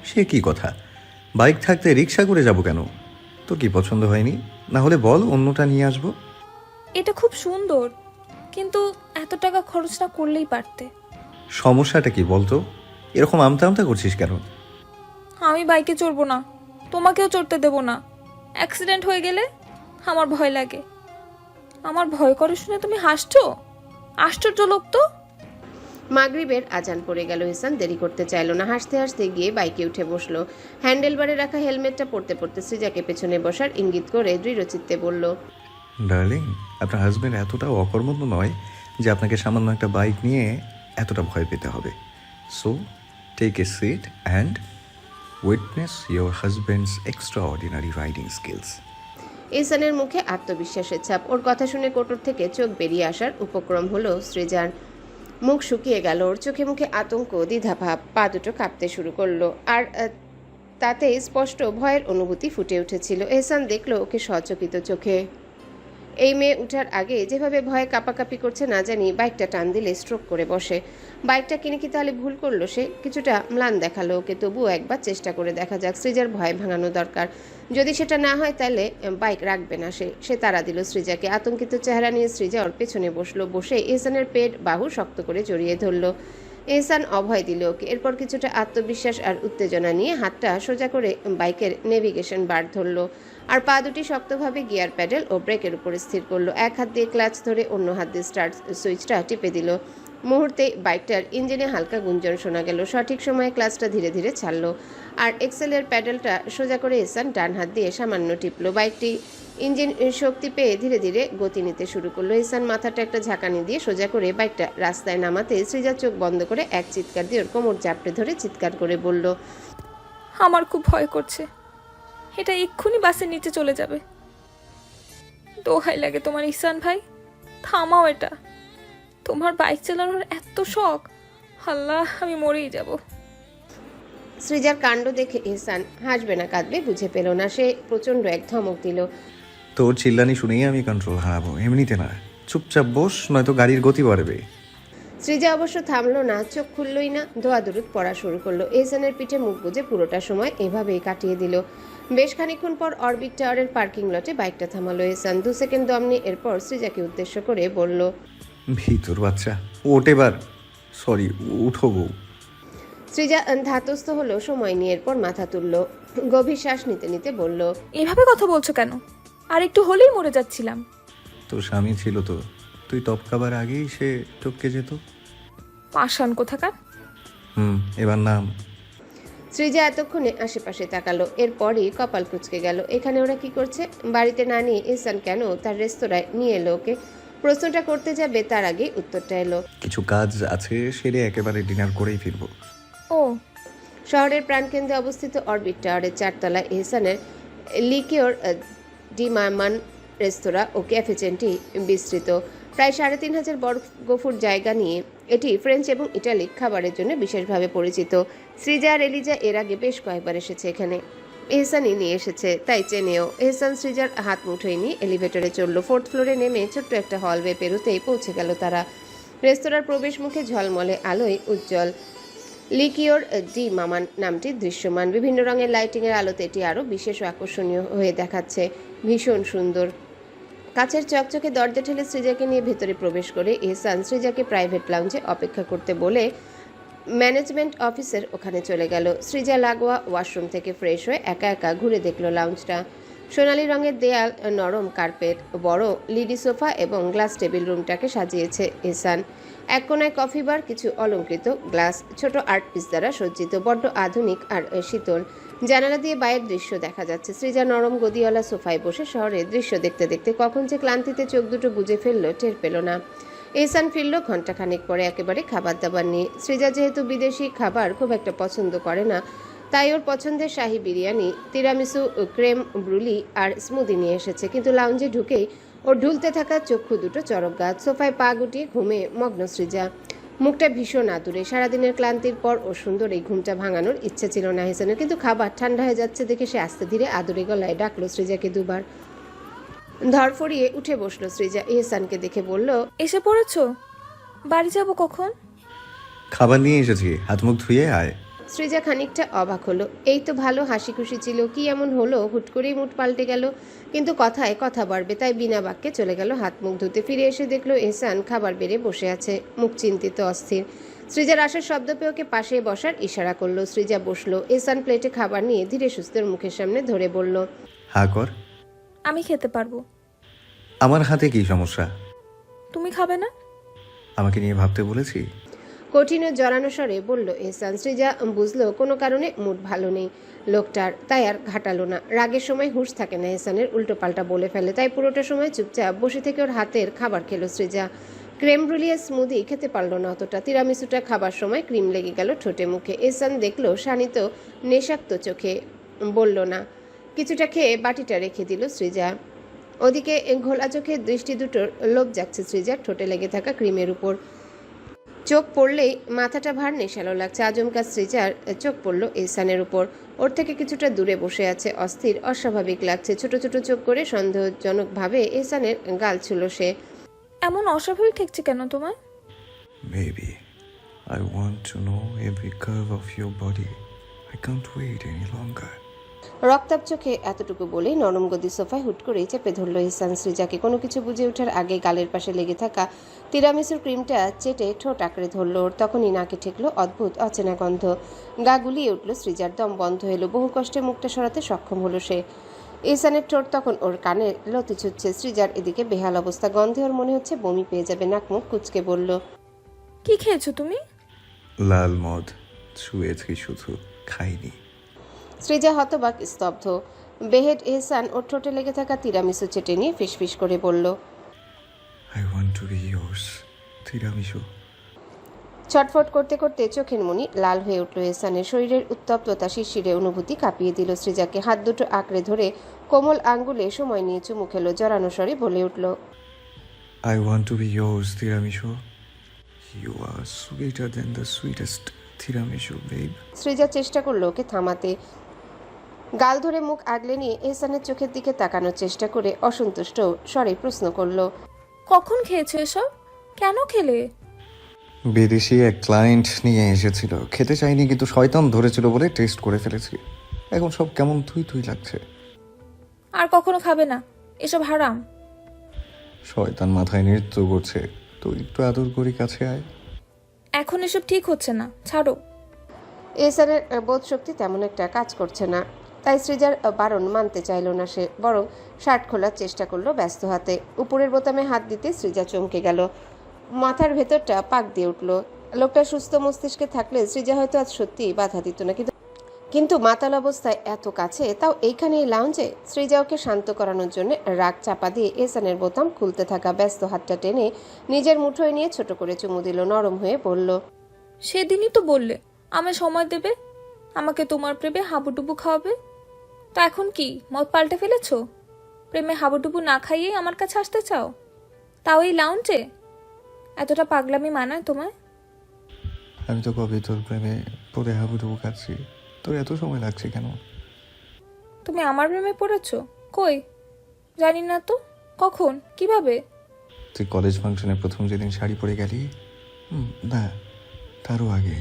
সে কি কথা, বাইক থাকতে রিক্সা করে যাব কেন? তোর কি পছন্দ হয়নি? না হলে বল, অন্যটা নিয়ে আসবো। এটা খুব সুন্দর, কিন্তু এত টাকা খরচ না করলেই পারতে। সমস্যাটা কি বলতো? এরকম আমতা আমতা করছিস কেন? আমি বাইকে চড়বো না, তোমাকেও চড়তে দেবো না। অ্যাক্সিডেন্ট হয়ে গেলে আমার ভয় লাগে। আমার ভয় করে শুনে তুমি হাসছো? আশ্চর্য লোক তো। মাগরিবের আজান পড়ে গেল। এহসান দেরি করতে চাইল না। হাসতে হাসতে গিয়ে বাইকে উঠে বসলো। হ্যান্ডেলবারে রাখা হেলমেটটা পড়তে পড়তে সৃজাকে পেছনে বসার ইঙ্গিত করে দৃঢ়চিত্তে বলল, ডার্লিং, আপনার হাজব্যান্ড এতটাও অকর্মণ্য নয় যে আপনাকে সামান্য একটা বাইক নিয়ে এতটা ভয় পেতে হবে। So take a seat and witness your husband's extraordinary riding skills. এহসানের মুখে আত্মবিশ্বাসের ছাপ। ওর কথা শুনে কোটর থেকে চোখ বেরিয়ে আসার উপক্রম হলো সৃজার। মুখ শুকিয়ে গেল ওর, চোখে মুখে আতঙ্ক, দ্বিধাভাব, পা দুটো কাঁপতে শুরু করলো, আর তাতে স্পষ্ট ভয়ের অনুভূতি ফুটে উঠেছিল। এহসান দেখলো ওকে সচকিত চোখে। এই মেয়ে উঠার আগে যেভাবে ভয়ে কাঁপাকাঁপি করছে, না জানি বাইকটা টান দিলে স্ট্রোক করে বসে। বাইকটা কিনে কি তাহলে ভুল করলো সে? কিছুটা ম্লান দেখালো ওকে, তবুও একবার চেষ্টা করে দেখা যাক। সৃজার ভয় ভাঙানো দরকার, যদি সেটা না হয় তাহলে বাইক রাখবে না সে তাড়া দিল সৃজাকে। আতঙ্কিত চেহারা নিয়ে সৃজা ওর পেছনে বসলো। বসে এহসানের পেট বাহু শক্ত করে জড়িয়ে ধরলো। এহসান অভয় দিল ওকে। এরপর কিছুটা আত্মবিশ্বাস আর উত্তেজনা নিয়ে হাতটা সোজা করে বাইকের নেভিগেশন বার ধরলো, আর পা দুটি শক্তভাবে গিয়ার প্যাডেল ও ব্রেকের উপর স্থির করলো। এক হাত দিয়ে ক্লাচ ধরে অন্য হাত দিয়ে স্টার্ট সুইচটা টিপে দিল। মুহূর্তে বাইকটার ইঞ্জিনে হালকা গুঞ্জন শোনা গেল। সঠিক সময়ে ক্লাচটা ধীরে ধীরে ছাড়লো, আর এক্সেলের প্যাডেলটা সোজা করে এহসান ডান হাত দিয়ে সামান্য টিপলো। বাইকটি ইঞ্জিন শক্তি পেয়ে ধীরে ধীরে গতি নিতে শুরু করলো। এহসান মাথাটা একটা ঝাঁকানি দিয়ে সোজা করে বাইকটা রাস্তায় নামাতে সৃজা চোখ বন্ধ করে এক চিৎকার দিয়ে ওর কোমর জাপটে ধরে চিৎকার করে বলল, আমার খুব ভয় করছে, এটা এক্ষুনি বাসের নিচে চলে যাবে। দোহাই লাগে তোমার ইহসান ভাই, থামাও এটা। তোমার বাইক চালানোর এত শখ, আল্লাহ, আমি মরেই যাব। সৃজার কাণ্ড দেখে এহসান হাসবে না কাঁদবে বুঝে পেল না। সে প্রচণ্ড এক ধমক দিল। তোর চিল্লানি শুনেই আমি কন্ট্রোল হারাবো, এমনিতে না। চুপচাপ বস, নয়তো গাড়ির গতি বাড়বে। সৃজা অবশ্য থামলো না, চোখ খুললই না, দোয়া দুরুদ পড়া শুরু করলো। এহসানের পিঠে মুখ গুজে পুরোটা সময় এভাবেই কাটিয়ে দিল। বেশ খানিকক্ষণ পর অরবিট টাওয়ারের পার্কিং লটে বাইকটা থামালো এহসান। 2 সেকেন্ড দম নিয়ে এরপর সৃজাকে উদ্দেশ্য করে বলল, ভিতর বাচ্চা, ওঠ এবার। সরি, উঠো বউ। সৃজা ধাতস্থ হলো, সময় নিয়ে এরপর মাথা তুলল, গভীর শ্বাস নিতে নিতে বলল, এভাবে কথা বলছো কেন? আর একটু হলেই মরে যাচ্ছিলাম। তোর স্বামী ছিল তো, তুই টপকাবার আগেই সে টপকে যেত। পাষাণ কোথাকার। এবার নাম। সৃজা এতক্ষণে আশেপাশে তাকালো, এরপরই কপাল কুঁচকে গেল। এখানে ওরা কি করছে? বাড়িতে না নিয়ে এহসান কেন তার রেস্তোরাঁয় নিয়ে এলো ওকে? প্রশ্নটা করতে যাবে তার আগে উত্তরটা এলো। কিছু কাজ আছে, সেরে একেবারে ডিনার করেই ফিরবো। ও, শহরের প্রাণকেন্দ্রে অবস্থিত অরবিট টাওয়ারের 4 তলায় এহসানের লিকিওর ডি মারমান রেস্তোরাঁ ও ক্যাফে চেনটি বিস্তৃত। প্রায় 3500 বর্গফুট জায়গা নিয়ে এটি ফ্রেঞ্চ এবং ইটালিক খাবারের জন্য বিশেষভাবে পরিচিত। সৃজা আর এলিজা এর আগে বেশ কয়েকবার এসেছে এখানে। এহসানই নিয়ে এসেছে, তাই চেনেও। এহসান সৃজার হাত মুঠোয় নিয়ে এলিভেটরে চলল। 4th ফ্লোরে নেমে ছোট্ট একটা হলওয়ে পেরোতেই পৌঁছে গেল তারা। রেস্তোরাঁর প্রবেশ মুখে ঝলমলে আলোয় উজ্জ্বল লিকিওর ডি মামান নামটি দৃশ্যমান। বিভিন্ন রঙের লাইটিংয়ের আলোতে এটি আরও বিশেষ ও আকর্ষণীয় হয়ে দেখাচ্ছে। ভীষণ সুন্দর। কাছের চকচকে দরজা ঠেলে সৃজাকে নিয়ে ভেতরে প্রবেশ করে এহসান সৃজাকে প্রাইভেট লাউঞ্জে অপেক্ষা করতে বলে ম্যানেজমেন্ট অফিসের ওখানে চলে গেল। সৃজা লাগোয়া ওয়াশরুম থেকে ফ্রেশ হয়ে একা একা ঘুরে দেখল লাউঞ্জটা। সোনালী রঙের দেয়াল, নরম কার্পেট, বড় লিডি সোফা এবং গ্লাস টেবিল রুমটাকে সাজিয়েছে এহসান। এক কোনায় কফি বার, কিছু অলংকৃত গ্লাস, ছোট আর্ট পিস দ্বারা সজ্জিত। বড্ড আধুনিক আর শীতল। জানালা দিয়ে বাইরের দৃশ্য দেখা যাচ্ছে। সৃজা নরম গদিওয়ালা সোফায় বসে শহরের দৃশ্য দেখতে দেখতে কখন যে ক্লান্তিতে চোখ দুটো বুজে ফেললো টের পেল না। এহসান ফিরল ঘন্টাখানেক পরে একেবারে খাবার দাবার নিয়ে। সৃজা যেহেতু বিদেশি খাবার খুব একটা পছন্দ করে না, তাই ওর পছন্দের শাহী বিরিয়ানি, তিরামিসু, ক্রেম ব্রুলি আর স্মুদি নিয়ে এসেছে। কিন্তু লাউঞ্জে ঢুকেই ওর ঢুলতে থাকা চক্ষু দুটো চরক গাছ। সোফায় পা গুটিয়ে ঘুমে মগ্ন সৃজা। মুখটা ভীষণ আদুরে। সারাদিনের ক্লান্তির পর ও সুন্দর এই ঘুমটা ভাঙানোর ইচ্ছে ছিল না এহসানের, কিন্তু খাবার ঠান্ডা হয়ে যাচ্ছে দেখে সে আস্তে ধীরে আদুরে গলায় ডাকলো সৃজাকে 2 বার। ধরফড়িয়ে উঠে বসলো সৃজা। এহসানকে দেখে বলল, এসে পড়েছো? বাড়ি যাব কখন? খাবার নিয়ে এসেছি, হাত মুখ ধুয়ে আয়। সৃজা খানিকটা অবাক হলো। এই তো ভালো হাসি খুশি ছিল, কি এমন হলো হুট করেই মুড পাল্টে গেল? কিন্তু কথায় কথা বাড়বে, তাই বিনা বাক্যে চলে গেল হাত মুখ ধুতে। ফিরে এসে দেখলো এহসান খাবার বেড়ে বসে আছে, মুখ চিন্তিত অস্থির। সৃজার আসার শব্দ পেয়ে ওকে পাশে বসার ইশারা করলো। সৃজা বসলো। এহসান প্লেটে খাবার নিয়ে ধীরে সুস্থের মুখের সামনে ধরে বলল, হা কর। আমি খেতে পারবো। আমার হাতে কি সমস্যা? তুমি খাবে না? আমাকে নিয়ে ভাবতে বলেছি। কঠিন ও জড়ানো স্বরে বলল এহসান। সৃজা বুঝলো কোনো কারণে মুড ভালো নেই লোকটার, তাই আর ঘাটালো না। রাগের সময় হুঁশ থাকে না এহসানের, উল্টো পাল্টা বলে ফেলে। তাই পুরোটা সময় চুপচাপ বসে থেকে ওর হাতের খাবার খেলো সৃজা। ক্রেম ব্রুলিয়া স্মুদি খেতে পারলো না অতটা। তিরামিসুটা খাবার সময় ক্রিম লেগে গেল ঠোঁটে মুখে। এহসান দেখলো শানিত নেশাক্ত চোখে, বলল না। কিছুটা খেয়ে বাটিটা রেখে দিল সৃজা। ওদিকে ঘোলা চোখের দৃষ্টি দুটোর লোভ যাচ্ছে সৃজার ঠোঁটে লেগে থাকা ক্রিমের উপর। চোখ পড়লেই মাথাটা ভার নেশালো লাগছে। আচমকা সৃজার চোখ পড়ল এহসানের উপর। ওর থেকে কিছুটা দূরে বসে আছে, অস্থির, অস্বাভাবিক লাগছে। ছোট ছোট চোখ করে সন্দেহজনকভাবে এহসানের গাল ছুঁল সে। এমন অস্বাভাবিক ঠেকছে কেন তোমার? Baby, I want to know every curve of your body. I can't wait any longer. রক্তাপ চোখে এতটুকু বলেই নরম গদি সোফায় হুট করেই চেপে ধরল এহসান সৃজাকে। কোনো কিছু বুঝে ওঠার আগে গালের পাশে লেগে থাকা তিরামিসুর ক্রিমটা চেটে ঠোঁট আঁকড়ে ধরল ওর। তখনই নাকে ঠেকলো অদ্ভুত অচেনা গন্ধ। গা গুলিয়ে উঠল সৃজার, দম বন্ধ এলো। বহু কষ্টে মুখটা সরাতে সক্ষম হলো সে। এহসানের ঠোঁট তখন ওর কানে লতি ছুটছে। সৃজার এদিকে বেহাল অবস্থা, গন্ধে ওর মনে হচ্ছে বমি পেয়ে যাবে। নাক মুখ কুচকে বলল, কি খেয়েছো তুমি? লাল মদ ছুঁয়েছি, শুধু খাইনি। সৃজা হতবাক, স্তব্ধ। বেহেড এহসান ওর ঠোঁটে লেগে থাকা তিরামিসু চেটে নিয়ে ফিসফিস করে বলল, I want to be yours, tiramisu. ছটফট করতে করতে চোখের মনি লাল হয়ে উঠল এহসানের। শরীরের উত্তপ্ততা শিরশিরে অনুভূতি কাঁপিয়ে দিল সৃজাকে। হাত দুটো আঁকড়ে ধরে কোমল আঙ্গুলে সময় নিয়ে চুমু খেলো। জড়ানো স্বরে বলে উঠল, I want to be yours, tiramisu. You are sweeter than the sweetest. Tiramisu babe. Srija চেষ্টা করলো ওকে থামাতে। গাল ধরে মুখ আগলে নিয়ে এহসানের চোখের দিকে তাকানোর চেষ্টা করে অসন্তুষ্ট স্বরে প্রশ্ন করলো। কখন খেয়েছো এসব? কেন খেলে? বিদেশি এক ক্লায়েন্ট নিয়ে এসেছিল, খেতে চাইনি কিন্তু শয়তান ধরেছিল বলে টেস্ট করে ফেলেছি। এখন সব কেমন থুই থুই লাগছে। আর কখনো খাবে না, এসব হারাম। শয়তান মাথায় নৃত্য করছে, তুই একটু আদর করি, কাছে আয়। এখন এসব ঠিক হচ্ছে না, ছাড়ো। এহসানের বোধ শক্তি তেমন একটা কাজ করছে না, তাই সৃজার বারণ মানতে চাইল না সে, বরং শার্ট খোলার চেষ্টা করলো ব্যস্ত হাতে। উপরের বোতামে হাত দিতে সৃজা চমকে গেল, মাথার ভেতরটা পাক দিয়ে উঠল। লোকটা সুস্থ মস্তিষ্কে থাকলে সৃজা হয়তো আজ সত্যিই বাধা দিত না, কিন্তু মাতাল অবস্থায় এত কাছে, তাও এইখানে এই লাউঞ্জে। সৃজা ওকে শান্ত করানোর জন্য রাগ চাপা দিয়ে এহসানের বোতাম খুলতে থাকা ব্যস্ত হাতটা টেনে নিজের মুঠোয় নিয়ে ছোট করে চুমু দিল, নরম হয়ে বলল। সেদিনই তো বললে আমায় সময় দেবে, আমাকে তোমার প্রেমে হাবুডুবু খাওয়াবে। তা এখন কি মত পাল্টে ফেলেছো? প্রেমে হাবুডুবু না খাইয়েই আমার কাছে আসতে চাও, তাও এই লাউঞ্জে? এতটা পাগলামি মানায় তোমায়? আমি তো কবে তোর প্রেমে পড়ে হাবুডুবু খাচ্ছি, তোর এত সময় লাগছে কেন? তুমি আমার প্রেমে পড়েছো? কই, জানি না তো। কখন, কিভাবে? তুই কলেজ ফাংশনে প্রথম যেদিন শাড়ি পরে গেলি, না তারও আগে,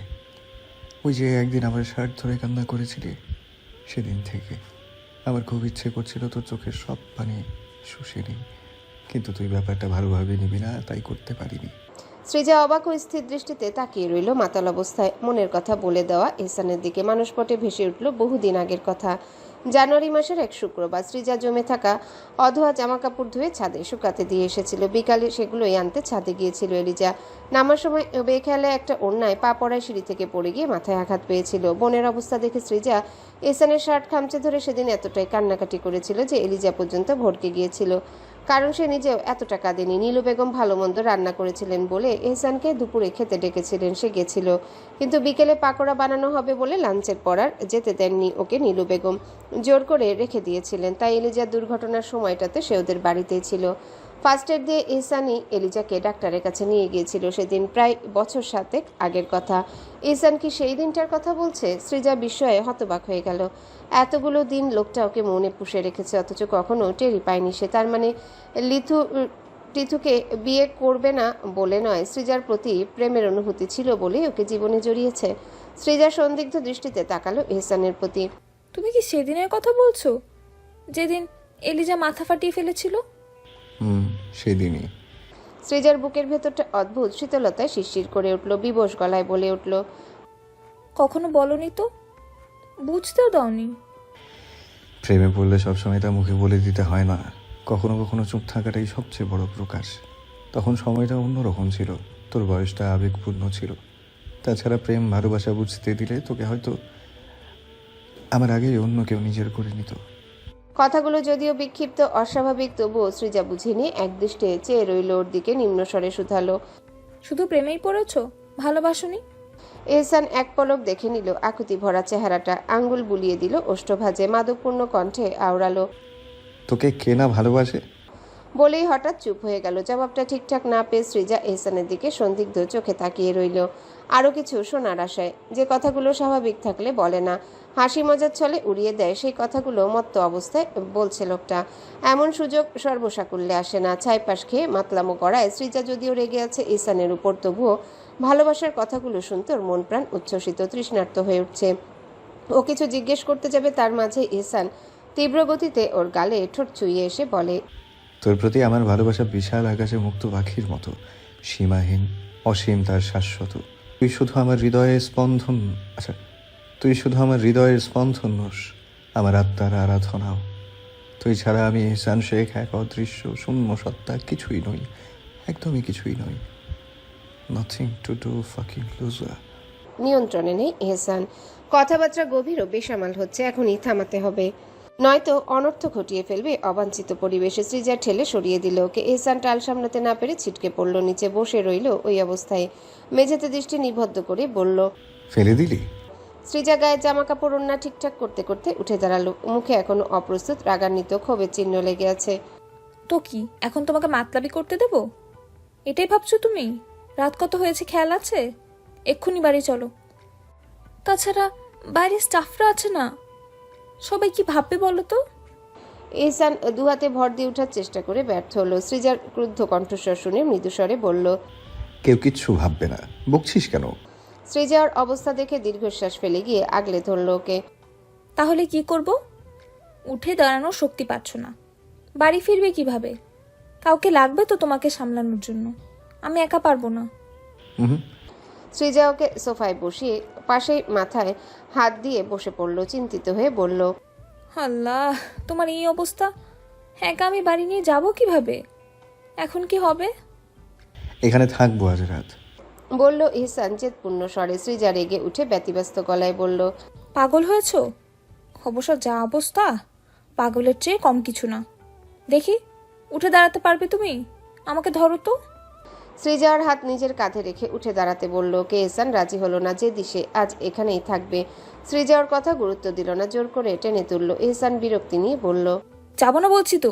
ওই যে একদিন আমার শার্ট ধরে কান্না করেছিলি, সেদিন থেকে আমার খুব ইচ্ছে করছিল তোর চোখের সব পানি শুষে নিই, কিন্তু তুই ব্যাপারটা ভালোভাবে নিবি না, তাই করতে পারিনি। সৃজা অবাক ও স্থির দৃষ্টিতে তাকিয়ে রইল মাতাল অবস্থায়। মনের কথা বলে দেওয়া এহসানের দিকে মানসপটে ভেসে উঠল বহুদিন আগের কথা। জানুয়ারি মাসের এক শুক্রবার সৃজা জমে থাকা অধোয়া জামা কাপড় ধুয়ে ছাদে শুকাতে দিয়ে এসেছিল। বিকালে সেগুলোই আনতে ছাদে গিয়েছিল এলিজা। নামার সময় বেখেয়ালে একটা ওড়নায় পা পড়ায় সিঁড়ি থেকে পড়ে গিয়ে মাথায় আঘাত পেয়েছিল। বোনের অবস্থা দেখে সৃজা এহসানের শার্ট খামচে ধরে সেদিন এতটাই কান্নাকাটি করেছিল যে এলিজা পর্যন্ত ভড়কে গিয়েছিল। কারণ সে নিজেও এতটা কাঁদেনি। নীলু বেগম ভালো মন্দ রান্না করেছিলেন বলে এহসানকে দুপুরে খেতে ডেকেছিলেন, সে গেছিল। কিন্তু বিকেলে পাকোড়া বানানো হবে বলে লাঞ্চের পর আর যেতে দেননি ওকে নীলু বেগম, জোর করে রেখে দিয়েছিলেন। তাই এলিজার দুর্ঘটনার সময়টাতে সে ওদের বাড়িতেই ছিল। ফার্স্ট এড দিয়ে এহসানই এলিজাকে ডাক্তারের কাছে নিয়ে গিয়েছিল। সেদিন প্রায় বছর 7 আগের কথা। এহসান কি সেই দিনটার কথা বলছে? সৃজা বিস্ময়ে হতবাক হয়ে গেল। এতগুলো দিন লোকটা ওকে মনে পুষে রেখেছে, অথচ কখনো টেরি পায়নি সে। তার মানে টিথুকে বিয়ে করবে না বলে নয়, সৃজার প্রতি প্রেমের অনুভূতি ছিল বলেই ওকে জীবনে জড়িয়েছে। সৃজা সন্দিগ্ধ দৃষ্টিতে তাকালো এহসানের প্রতি। তুমি কি সেদিনের কথা বলছো, যেদিন এলিজা মাথা ফাটিয়ে ফেলেছিল? সেদিনই। সৃজার বুকের ভেতরটা অদ্ভুত শীতলতায় শিরশির করে উঠল, বিবশ গলায় বলে উঠল। কখনো বলনি তো, বুঝতেও দাওনি। প্রেমে পড়লে সবসময় তা মুখে বলে দিতে হয় না, কখনো কখনো চুপ থাকাটাই সবচেয়ে বড় প্রকাশ। তখন সময়টা অন্যরকম ছিল, তোর বয়সটা আবেগপূর্ণ ছিল। তাছাড়া প্রেম ভালোবাসা বুঝতে দিলে তোকে হয়তো আমার আগেই অন্য কেউ নিজের করে নিত। কথাগুলো যদিও বিক্ষিপ্ত অস্বাভাবিক, তবুও সৃজা বুঝিনি। একদৃষ্টে চেয়ে রইল ওর দিকে, নিম্নস্বরে শুধালো। শুধু প্রেমেই পড়েছো, ভালোবাসোনি? এহসান এক পলক দেখে নিল আকুতি ভরা চেহারাটা, আঙ্গুল বুলিয়ে দিল ওষ্ঠভাজে, মাদকপূর্ণ কণ্ঠে আওড়ালো। তোকে কে না ভালোবাসে? বলেই হঠাৎ চুপ হয়ে গেল। জবাবটা ঠিকঠাক না পেয়ে সৃজা এহসানের দিকে সন্দিগ্ধ চোখে তাকিয়ে রইল, আরও কিছু শোনার আশায়। যে কথাগুলো স্বাভাবিক থাকলে বলে না, হাসি মজার ছলে উড়িয়ে দেয়, সেই কথাগুলো মত্ত অবস্থায় বলছে লোকটা। এমন সুযোগ সর্বসাকুল্যে আসে না। ছাইপাশ খেয়ে মাতলামো করায় সৃজা যদিও রেগে আছে এহসানের উপর, তবুও ভালোবাসার কথাগুলো শুনতে ওর মন প্রাণ উচ্ছ্বসিত, তৃষ্ণার্ত হয়ে উঠছে। ও কিছু জিজ্ঞেস করতে যাবে, তার মাঝে এহসান তীব্র গতিতে ওর গালে ঠোঁট ছুঁয়ে এসে বলে। তোর প্রতি আমার ভালোবাসা বিশাল আকাশে মুক্ত পাখির মতো, সীমাহীন, অসীম, তার শাশ্বত। তুই শুধু আমার হৃদয়ের স্পন্দন, তুই শুধু আমার হৃদয়ের স্পন্দন নোস, আমার আত্মার আরাধনাও। তুই ছাড়া আমি এহসান শেখ এক অদৃশ্য শূন্য সত্তা, কিছুই নই, একদমই কিছুই নই। Nothing to do fucking loser. নিয়ন্ত্রণে নেই এহসান, কথাবার্তা গভীর ও বেসামাল হচ্ছে, এখনই থামাতে হবে, নয়তো অনর্থ ঘটিয়ে ফেলবে অবাঞ্ছিত পরিবেশে। সৃজা ঠেলে সরিয়ে দিল ওকে। এহসান টাল সামলাতে না পেরে ছিটকে পড়ল নিচে, বসে রইল ওই অবস্থায়। মেঝেতে দৃষ্টি নিবদ্ধ করে বলল। ফেলে দিলি? সৃজা গায়ে জামা কাপড় ওড়না ঠিকঠাক করতে করতে উঠে দাঁড়ালো, মুখে এখনো অপ্রস্তুত রাগান্বিত ক্ষোভের চিহ্ন লেগে আছে। তো কি এখন তোমাকে মাতলামি করতে দেব? এটাই ভাবছো তুমি? রাত কত হয়েছে খেয়াল আছে? এক্ষুনি বাড়ি চলো। তাছাড়া বাইরে স্টাফরা আছে না, সবাই কি ভাববে বলো তো? এহসান দুহাতে ভর দিয়ে ওঠার চেষ্টা করে ব্যর্থ হলো। সৃজার ক্রুদ্ধ কণ্ঠস্বর শুনে মৃদুস্বরে বলল। কেউ কিচ্ছু ভাববে না, বকছিস কেন? সৃজার অবস্থা দেখে দীর্ঘশ্বাস ফেলে গিয়ে আগলে ধরল ওকে। তাহলে কি করব? উঠে দাঁড়ানোর শক্তি পাচ্ছ না, বাড়ি ফিরবে কিভাবে? কাউকে লাগবে তো তোমাকে সামলানোর জন্য, আমি একা পারবো না। সৃজা ওকে সোফায় বসিয়ে পাশেই মাথায় হাত দিয়ে বসে পড়ল। চিন্তিত হয়ে বলল। আল্লাহ, তোমার এই অবস্থা, একা আমি বাড়ি নিয়ে যাব কিভাবে? এখন কি হবে? এখানে থাকবো আজ রাত। বলল ইহসান জেদপূর্ণ স্বরে। সৃজা রেগে উঠে ব্যতিব্যস্ত গলায় বলল। পাগল হয়েছো? অবশ্য যা অবস্থা, পাগলের চেয়ে কম কিছু না। দেখি উঠে দাঁড়াতে পারবে তুমি? আমাকে ধরো তো। সৃজার হাত নিজের কাঁধে রেখে উঠে দাঁড়াতে বলল ওকে। ইহসান রাজি হলো না, যে দিশে আজ এখানেই থাকবে। সৃজার কথা গুরুত্ব দিল না, জোর করে টেনে তুলল। ইহসান বিরক্তি নিয়ে বলল। যাবো না বলছি তো।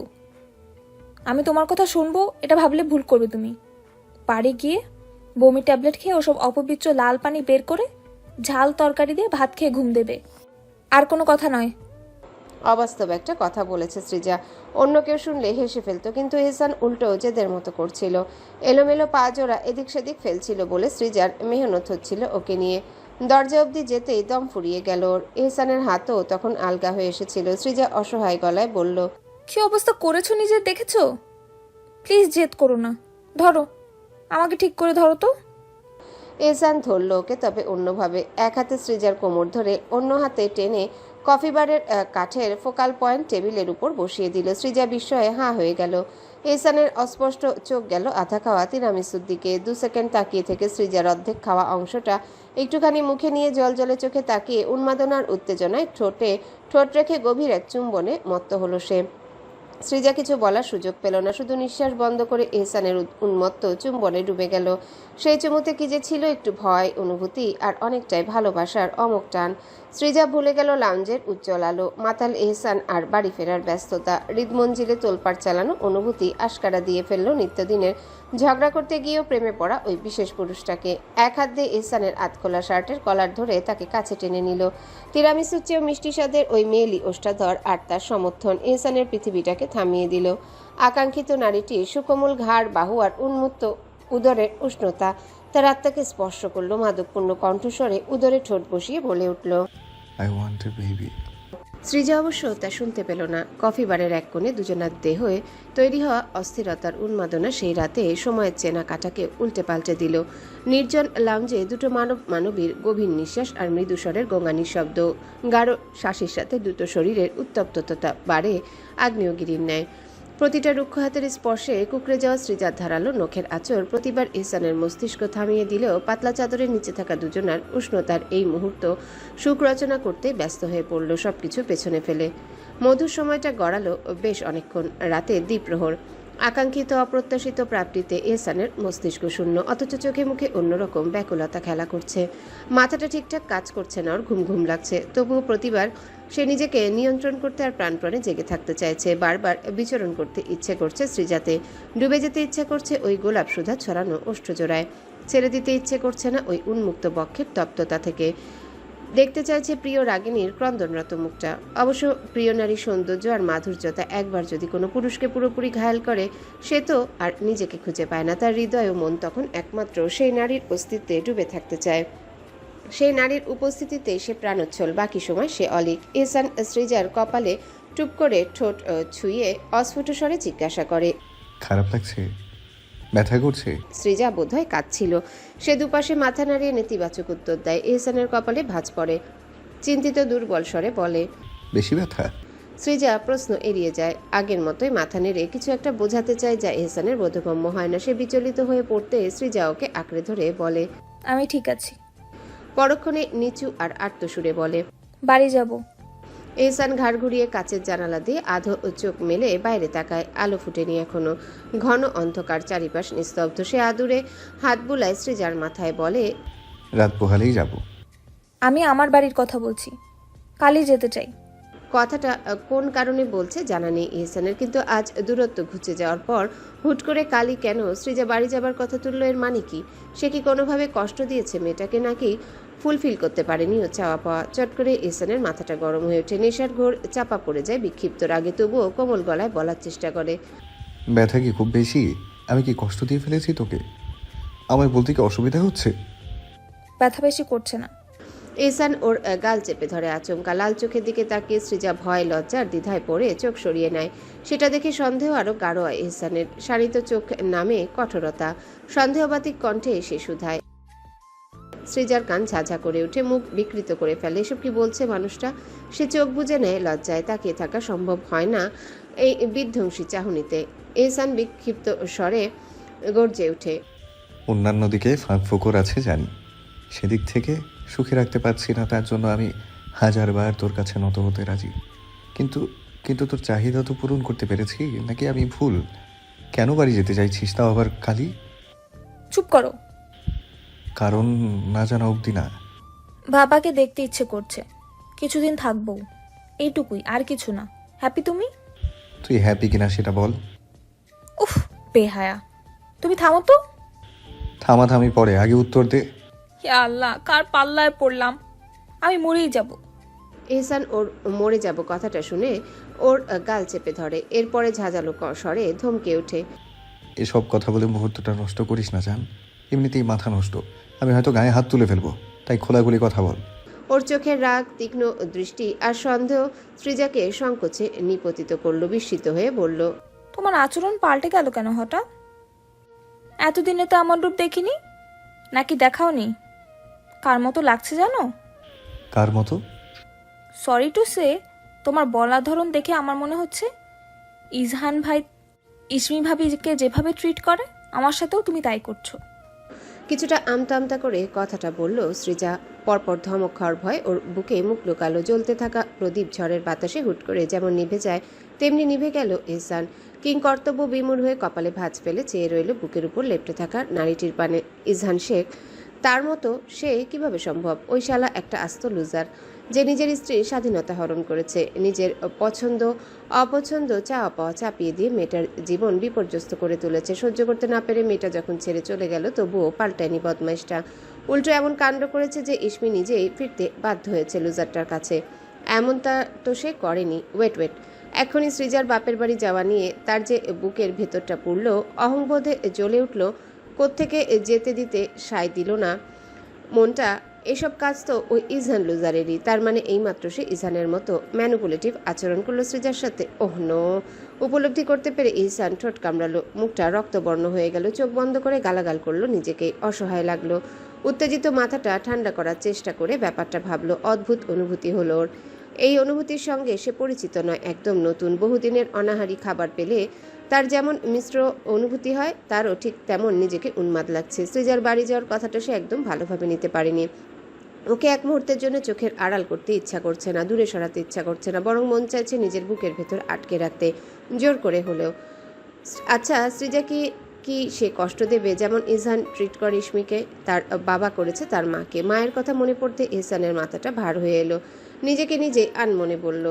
আমি তোমার কথা শুনবো এটা ভাবলে ভুল করবে তুমি। বাড়ি গিয়ে বমি ট্যাবলেট খেয়ে ওসব অপবিত্র লাল পানি বের করে ঝাল তরকারি দিয়ে ভাত খেয়ে ঘুম দেবে, আর কোনো কথা নয়। অবাস্তব একটা কথা বলেছে সৃজা। অন্য কেউ শুনলে হেসে ফেলতো, কিন্তু ইহসান উল্টো জেদের মতো করছিল। এলোমেলো পা জোড়া এদিক সেদিক ফেলছিল বলে সৃজার মেহনত হচ্ছিল ওকে নিয়ে। দরজা অবধি যেতেই দম ফুরিয়ে গেল ওর। ইহসানের হাতও তখন আলগা হয়ে এসেছিল। সৃজা অসহায় গলায় বলল। কি অবস্থা করেছো নিজের দেখেছো? প্লিজ জেদ করো না, ধরো আমাকে ঠিক করে ধরো তো। ইহসান ধরল ওকে, তবে অন্যভাবে। এক হাতে সৃজার কোমর ধরে অন্য হাতে টেনে কফি বারের কাঠের ফোকাল পয়েন্ট টেবিলের উপর বসিয়ে দিল। সৃজা বিস্ময়ে হাঁ হয়ে গেল। ইহসানের অস্পষ্ট চোখ গেল আধা খাওয়া তিরামিসুর দিকে। 2 সেকেন্ড তাকিয়ে থেকে সৃজার অর্ধেক খাওয়া অংশটা একটুখানি মুখে নিয়ে জলজলে চোখে তাকিয়ে উন্মাদনার উত্তেজনায় ঠোঁট রেখে গভীর এক চুম্বনে মত্ত হলো সে। সৃজা কিছু বলার সুযোগ পেল না, শুধু নিঃশ্বাস বন্ধ করে ইহসানের উন্মত্ত চুম্বনে ডুবে গেল। সেই চুমুতে কি যে ছিল একটু ভয়, অনুভূতি আর অনেকটাই ভালোবাসার অমোক টান। সৃজা ভুলে গেল লাউঞ্জের উজ্জ্বল আলো, মাতাল ইহসান আর বাড়ি ফেরার ব্যস্ততা। হৃদমঞ্জিলে তোলপাড় চালানো অনুভূতি আশকারা দিয়ে ফেলল নিত্যদিনের ঝগড়া করতে গিয়েও প্রেমে পড়া ওই বিশেষ পুরুষটাকে। এক হাত দিয়ে ইহসানের আধখোলা শার্টের কলার ধরে তাকে কাছে টেনে নিল। তিরামিসুর চেয়েও মিষ্টি স্বাদের ওই মেয়েলি ওষ্ঠাধর আর তার সমর্থন ইহসানের পৃথিবীটাকে থামিয়ে দিল। আকাঙ্ক্ষিত নারীটির সুকোমল ঘাড়, বাহু আর উন্মুক্ত উদরের উষ্ণতা তার আত্মাকে স্পর্শ করল। মাদকপূর্ণ কণ্ঠস্বরে উদরে ঠোঁট বসিয়ে বলে উঠল। I want a baby. Srija অবশ্য তা শুনতে পেল না। কফি বারের এক কোণে দুজনার দেহে তৈরি হওয়া অস্থিরতার উন্মাদনা সেই রাতে সময়ের চেনা কাটাকে উল্টে পাল্টে দিল। নির্জন লাউঞ্জে দুটো মানবীর গভীর নিঃশ্বাস আর মৃদুস্বরের গোঙানির শব্দ। গাঢ় শ্বাসের সাথে দুটো শরীরের উত্তপ্ততা বাড়ে আগ্নেয়গিরির ন্যায়। প্রতিটা রুক্ষ হাতের স্পর্শে কুকড়ে যাওয়া সৃজার ধারালো নখের আঁচড় প্রতিবার ইহসানের মস্তিষ্ক থামিয়ে দিলেও পাতলা চাদরের নিচে থাকা দুজনার উষ্ণতার এই মুহূর্ত সুখ রচনা করতে ব্যস্ত হয়ে পড়ল, সবকিছু পেছনে ফেলে। মধুর সময়টা গড়ালো বেশ অনেকক্ষণ। রাতে দ্বিপ্রহর। আকাঙ্ক্ষিত অপ্রত্যাশিত প্রাপ্তিতে ইহসানের মস্তিষ্ক শূন্য, অথচ চোখে মুখে অন্যরকম ব্যাকুলতা খেলা করছে। মাথাটা ঠিকঠাক কাজ করছে না, ওর ঘুম ঘুম লাগছে। তবুও প্রতিবার সে নিজেকে নিয়ন্ত্রণ করতে আর প্রাণপণে জেগে থাকতে চাইছে। বারবার বিচরণ করতে ইচ্ছে করছে সৃজাতে, ডুবে যেতে ইচ্ছে করছে ওই গোলাপ সুধা ছড়ানো ওষ্ঠজোড়ায়, ছেড়ে দিতে ইচ্ছে করছে না ওই উন্মুক্ত বক্ষের তপ্ততা থেকে। দেখতে চাইছে প্রিয় রাগিনীর ক্রন্দনরত মুখটা। অবশ্য প্রিয় নারীর সৌন্দর্য আর মাধুর্যতা একবার যদি কোনো পুরুষকে পুরোপুরি ঘায়াল করে, সে তো আর নিজেকে খুঁজে পায় না। তার হৃদয় ও মন তখন একমাত্র সেই নারীর অস্তিত্বে ডুবে থাকতে চায়। সেই নারীর উপস্থিতিতে সে প্রাণোচ্ছল, বাকি সময় সে অলিক। ইহসান সৃজার কপালে টুপ করে ঠোঁট ছুঁয়ে অস্ফুট স্বরে জিজ্ঞাসা করে। খারাপ লাগছে? ব্যথা করছে? সৃজা বোধহয় কাঁদছিল। সে দুপাশে মাথা নাড়িয়ে নেতিবাচক উত্তর দেয়। ইহসানের কপালে ভাঁজ পড়ে। চিন্তিত দুর্বল স্বরে বলে। বেশি ব্যথা? সৃজা প্রশ্ন এড়িয়ে যায়। আগের মতোই মাথা নেড়ে কিছু একটা বোঝাতে চায়, যা ইহসানের বোধগম্য হয় না। সে বিচলিত হয়ে পড়তে সৃজা ওকে আঁকড়ে ধরে বলে। আমি ঠিক আছি। পরক্ষণে নিচু আর আর্তসুরে বলে। বাড়ি যাব। ইহসান ঘাড় ঘুরিয়ে কাচের জানালা দিয়ে আধো চোখ মেলে বাইরে তাকায়। আলো ফুটেনি এখনো, ঘন অন্ধকার, চারিপাশ নিস্তব্ধ। সে আদুরে হাত বুলায় সৃজার মাথায়, বলে। রাত পোহালেই যাব। আমি আমার বাড়ির কথা বলছি, কালই যেতে চাই। কথাটা কোন কারণে বলছে জানা নেই ইহসানের, কিন্তু আজ দূরত্ব ঘুচে যাওয়ার পর হুট করে কালি কেন সৃজা বাড়ি যাবার কথা তুললো, এর মানে কি? সে কি কোনোভাবে কষ্ট দিয়েছে মেয়েটাকে, নাকি ফুলফিল করতে পারেনি ও চাওয়া পাওয়া? চট করে ইহসানের মাথাটা গরম হয়ে ওঠে, নেশার ঘোর চাপা পড়ে যায় বিক্ষিপ্ত রাগে, তবুও কোমল গলায় বলার চেষ্টা করে। ব্যথা কি খুব বেশি? আমি কি কষ্ট দিয়ে ফেলেছি তোকে? আমায় বলতে কি অসুবিধা হচ্ছে? ব্যথা বেশি করছে না। ইহসান ওর গাল চেপে ধরে, আচমকা লাল চোখের দিকে তাকিয়ে সৃজা ভয় লজ্জার দ্বিধায় পড়ে চোখ সরিয়ে নেয়। সেটা দেখে সন্দেহ আরও গাঢ় হয় ইহসানের, শাড়িত চোখ নামে কঠোরতা, সন্দেহবাতিক কণ্ঠে এসে শুধায়। সৃজার কান ঝাঝা করে উঠে, মুখ বিকৃত করে ফেলে। এসব কি বলছে মানুষটা? সে চোখ বুজে নেয়, লজ্জায় তাকিয়ে থাকা সম্ভব হয় না এই বিধ্বংসী চাহনিতে। ইহসান বিক্ষিপ্ত স্বরে গর্জে ওঠে। অন্যান্য দিকে ফাঁক ফোকর আছে জানি, সেদিক থেকে সুখে রাখতে পারছি না, তার জন্য আমি হাজারবার তোর কাছে নত হতে রাজি। কিন্তু কিন্তু তোর চাহিদা তো পূরণ করতে পেরেছি, নাকি আমি ভুল? কেন বাড়ি যেতে চাইছিস, তাও আবার কালি? চুপ করো। কারণ না জানা অবধি না। বাবাকে দেখতে ইচ্ছে করছে, কিছুদিন থাকবো, এইটুকুই, আর কিছু না। হ্যাপি তুমি? তুই হ্যাপি কিনা সেটা বল। উফ, বেহায়া। তুমি থামো তো। থামাথামি পরে, আগে উত্তর দে। হে আল্লাহ, কার পাল্লায় পড়লাম? আমি মরেই যাব। ইহসান ওর মরে যাব কথাটা শুনে ওর গাল চেপে ধরে, এরপরে ঝাঁঝালো স্বরে ধমকে ওঠে। এসব কথা বলে মুহূর্তটা নষ্ট করিস না জান, এমনিতেই মাথা নষ্ট। আমি হয়তো গায়ে হাত তুলে ফেলবো, তাই খোলাখুলি কথা বল। ওর চোখের রাগ, তীক্ষ্ণ দৃষ্টি আর সন্দেহ সৃজাকে সংকোচে নিপতিত করলো। বিস্মিত হয়ে বলল, তোমার আচরণ পাল্টে গেল কেন হঠাৎ? এতদিনে তো আমার রূপ দেখিনি, নাকি দেখাওনি? কার মতো লাগছে জানো? কার মতো? সরি টু সে, তোমার বলার ধরন দেখে আমার মনে হচ্ছে ইজহান ভাই ইসমি ভাবিকে যেভাবে ট্রিট করে, আমার সাথেও তুমি তাই করছো। কিছুটা আমতা আমতা করে কথাটা বলল সৃজা। পরপর ধমক খাওয়ার ভয় ওর বুকে মুখ লুকালো। জ্বলতে থাকা প্রদীপ ঝড়ের বাতাসে হুট করে যেমন নিভে যায়, তেমনি নিভে গেল ইহসান। কিং কর্তব্য বিমূঢ় হয়ে কপালে ভাঁজ ফেলে চেয়ে রইল বুকের উপর লেপ্টে থাকা নারীটির পানে। ইজহান শেখ তার মতো সে কিভাবে সম্ভব? ওই শালা একটা আস্ত লুজার, যে নিজের স্ত্রীর স্বাধীনতা হরণ করেছে, নিজের পছন্দ অপছন্দ চাওয়া পাওয়া চাপিয়ে দিয়ে মেয়েটার জীবন বিপর্যস্ত করে তুলেছে। সহ্য করতে না পেরে মেয়েটা যখন ছেড়ে চলে গেল, তবুও পাল্টায়নি বদমাইশটা। উল্টো এমন কাণ্ড করেছে যে ইসমি নিজেই ফিরতে বাধ্য হয়েছে লুজারটার কাছে। এমনটা তো সে করেনি। ওয়েট, এখনই সৃজার বাপের বাড়ি যাওয়া নিয়ে তার যে বুকের ভেতরটা পুড়ল, অহংবোধে জ্বলে উঠল, কোত্থেকে যেতে দিতে সায় দিল না মনটা। এসব কাজ তো ওই ইজহান লুজারেরই। তার মানে এইমাত্র সে ইজহানের মতো ম্যানুপুলেটিভ আচরণ করলো সৃজার সাথে। Oh no! উপলব্ধি করতে পেরে ইহসান ঠোঁট কামড়ালো, মুখটা রক্তবর্ণ হয়ে গেল, চোখ বন্ধ করে গালাগাল করলো নিজেকে। অসহায় লাগলো। উত্তেজিত মাথাটা ঠান্ডা করার চেষ্টা করে ব্যাপারটা ভাবলো। অদ্ভুত অনুভূতি হলো ওর। এই অনুভূতির সঙ্গে সে পরিচিত নয়, একদম নতুন। বহুদিনের অনাহারি খাবার পেলে তার যেমন মিশ্র অনুভূতি হয়, তারও ঠিক তেমন নিজেকে উন্মাদ লাগছে। সৃজার বাড়ি যাওয়ার কথাটা সে একদম ভালোভাবে নিতে পারেনি। ওকে এক মুহূর্তের জন্য চোখের আড়াল করতে ইচ্ছা করছে না, দূরে সরাতে ইচ্ছা করছে না, বরং মন চাইছে নিজের বুকের ভেতর আটকে রাখতে, জোর করে হলেও। আচ্ছা, সৃজা কি সে কষ্ট দেবে যেমন ইজহান ট্রিট করে ইসমিকে? তার বাবা করেছে তার মাকে। মায়ের কথা মনে পড়তে ইহসানের মাথাটা ভার হয়ে এলো। নিজেকে নিজে আনমনে বলল,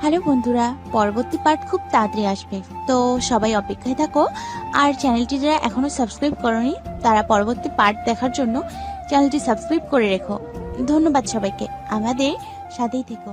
হ্যালো বন্ধুরা, পরবর্তী পার্ট খুব তাড়াতাড়ি আসবে, তো সবাই অপেক্ষায় থাকো। আর চ্যানেলটি যারা এখনো সাবস্ক্রাইব করনি, তারা পরবর্তী পার্ট দেখার জন্য চ্যানেলটি সাবস্ক্রাইব করে রেখো। ধন্যবাদ সবাইকে, আমাদের সাথেই থেকো।